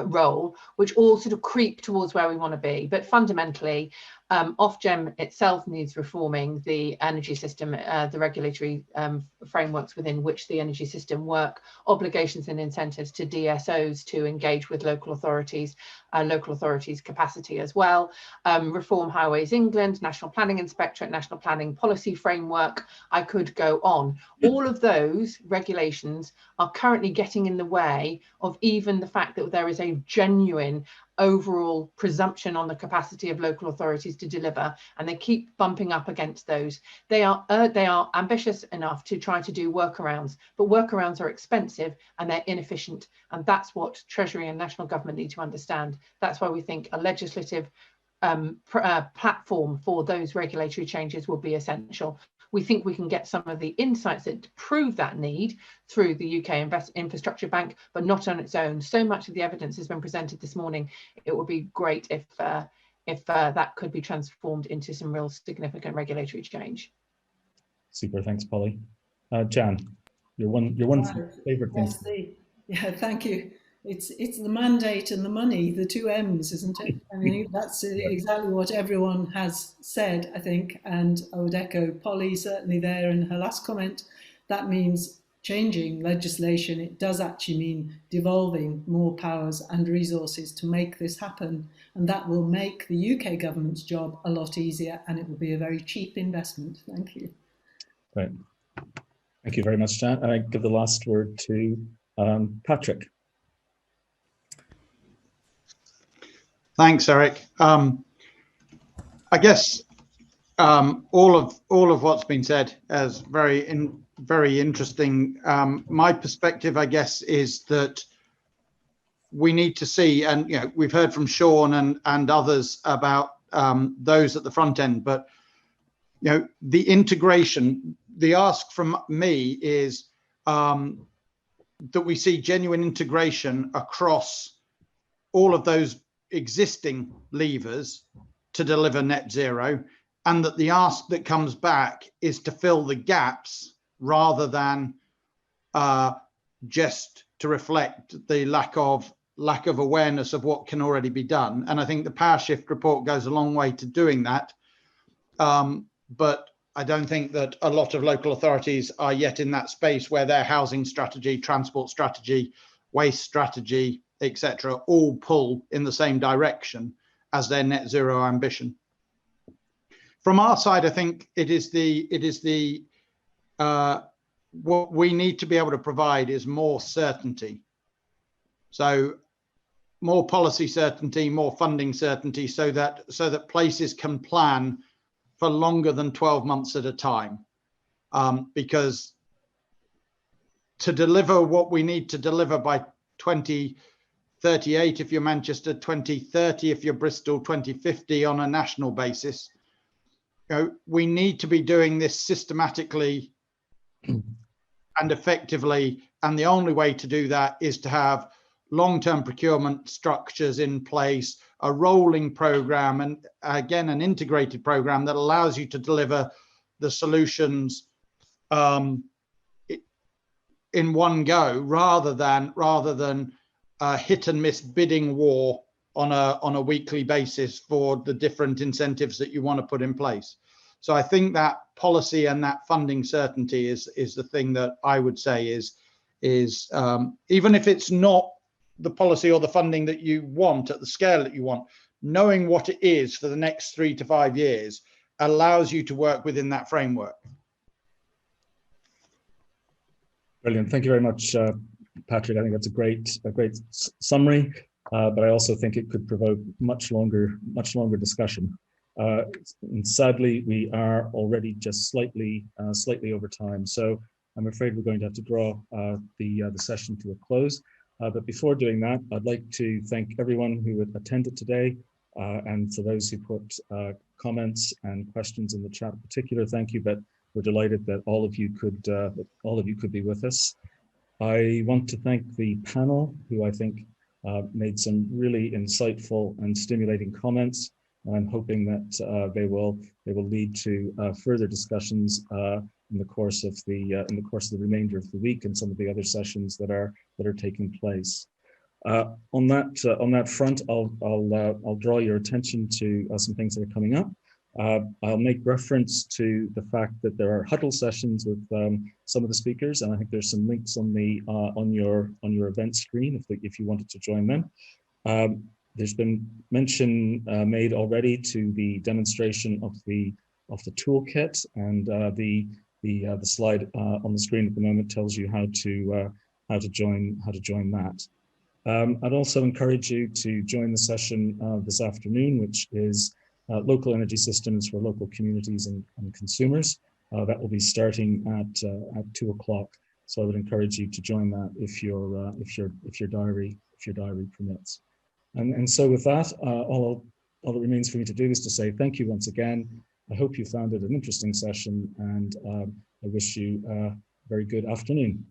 role, which all sort of creep towards where we want to be. But fundamentally, Ofgem itself needs reforming the energy system, the regulatory frameworks within which the energy system work, obligations and incentives to DSOs to engage with local authorities capacity as well, reform Highways England, National Planning Inspectorate, National Planning Policy Framework. I could go on. All of those regulations are currently getting in the way of even the fact that there is a genuine overall presumption on the capacity of local authorities to deliver, and they keep bumping up against those. They are ambitious enough to try to do workarounds, but workarounds are expensive and they're inefficient, and that's what Treasury and national government need to understand. That's why we think a legislative platform for those regulatory changes will be essential. We think we can get some of the insights that prove that need through the UK Infrastructure Bank, but not on its own. So much of the evidence has been presented this morning. It would be great if that could be transformed into some real significant regulatory change. Super, thanks, Polly. Jan, your one favourite thing. Yeah, thank you. It's the mandate and the money, the two M's, isn't it? I mean, that's exactly what everyone has said, I think, and I would echo Polly certainly there in her last comment. That means changing legislation. It does actually mean devolving more powers and resources to make this happen, and that will make the UK government's job a lot easier, and it will be a very cheap investment. Thank you. Right. Thank you very much, Jan. I give the last word to Patrick. Thanks, Eric. I guess all of what's been said is very interesting. My perspective, I guess, is that we need to see, and we've heard from Sean and others about those at the front end, but the integration. The ask from me is that we see genuine integration across all of those existing levers to deliver net zero, and that the ask that comes back is to fill the gaps rather than just to reflect the lack of awareness of what can already be done. And I think the Power Shift report goes a long way to doing that, but I don't think that a lot of local authorities are yet in that space where their housing strategy, transport strategy, waste strategy, etc., all pull in the same direction as their net zero ambition. From our side, I think it is what we need to be able to provide is more certainty. So more policy certainty, more funding certainty, so that places can plan for longer than 12 months at a time, because to deliver what we need to deliver by 2038 if you're Manchester, 2030 if you're Bristol, 2050 on a national basis, we need to be doing this systematically and effectively. And the only way to do that is to have long-term procurement structures in place, a rolling program, and again, an integrated program that allows you to deliver the solutions in one go, rather than a hit and miss bidding war on a weekly basis for the different incentives that you want to put in place. So I think that policy and that funding certainty is the thing that I would say is even if it's not the policy or the funding that you want at the scale that you want, knowing what it is for the next 3 to 5 years allows you to work within that framework. Brilliant. Thank you very much, Patrick. I think that's a great summary, but I also think it could provoke much longer discussion. And sadly, we are already just slightly over time, so I'm afraid we're going to have to draw the session to a close. But before doing that, I'd like to thank everyone who attended today, and for those who put comments and questions in the chat in particular, thank you. But we're delighted that all of you could be with us. I want to thank the panel, who I think made some really insightful and stimulating comments. I'm hoping that they will lead to further discussions in the course of the remainder of the week and some of the other sessions that are taking place. On that front, I'll draw your attention to some things that are coming up. I'll make reference to the fact that there are huddle sessions with some of the speakers, and I think there's some links on your event screen if you wanted to join them. There's been mention made already to the demonstration of the toolkit, and the slide on the screen at the moment tells you how to join that. I'd also encourage you to join the session this afternoon, which is local energy systems for local communities and consumers. That will be starting at 2 o'clock. So I would encourage you to join that if your diary permits. And so with that, all that remains for me to do is to say thank you once again. I hope you found it an interesting session, and I wish you a very good afternoon.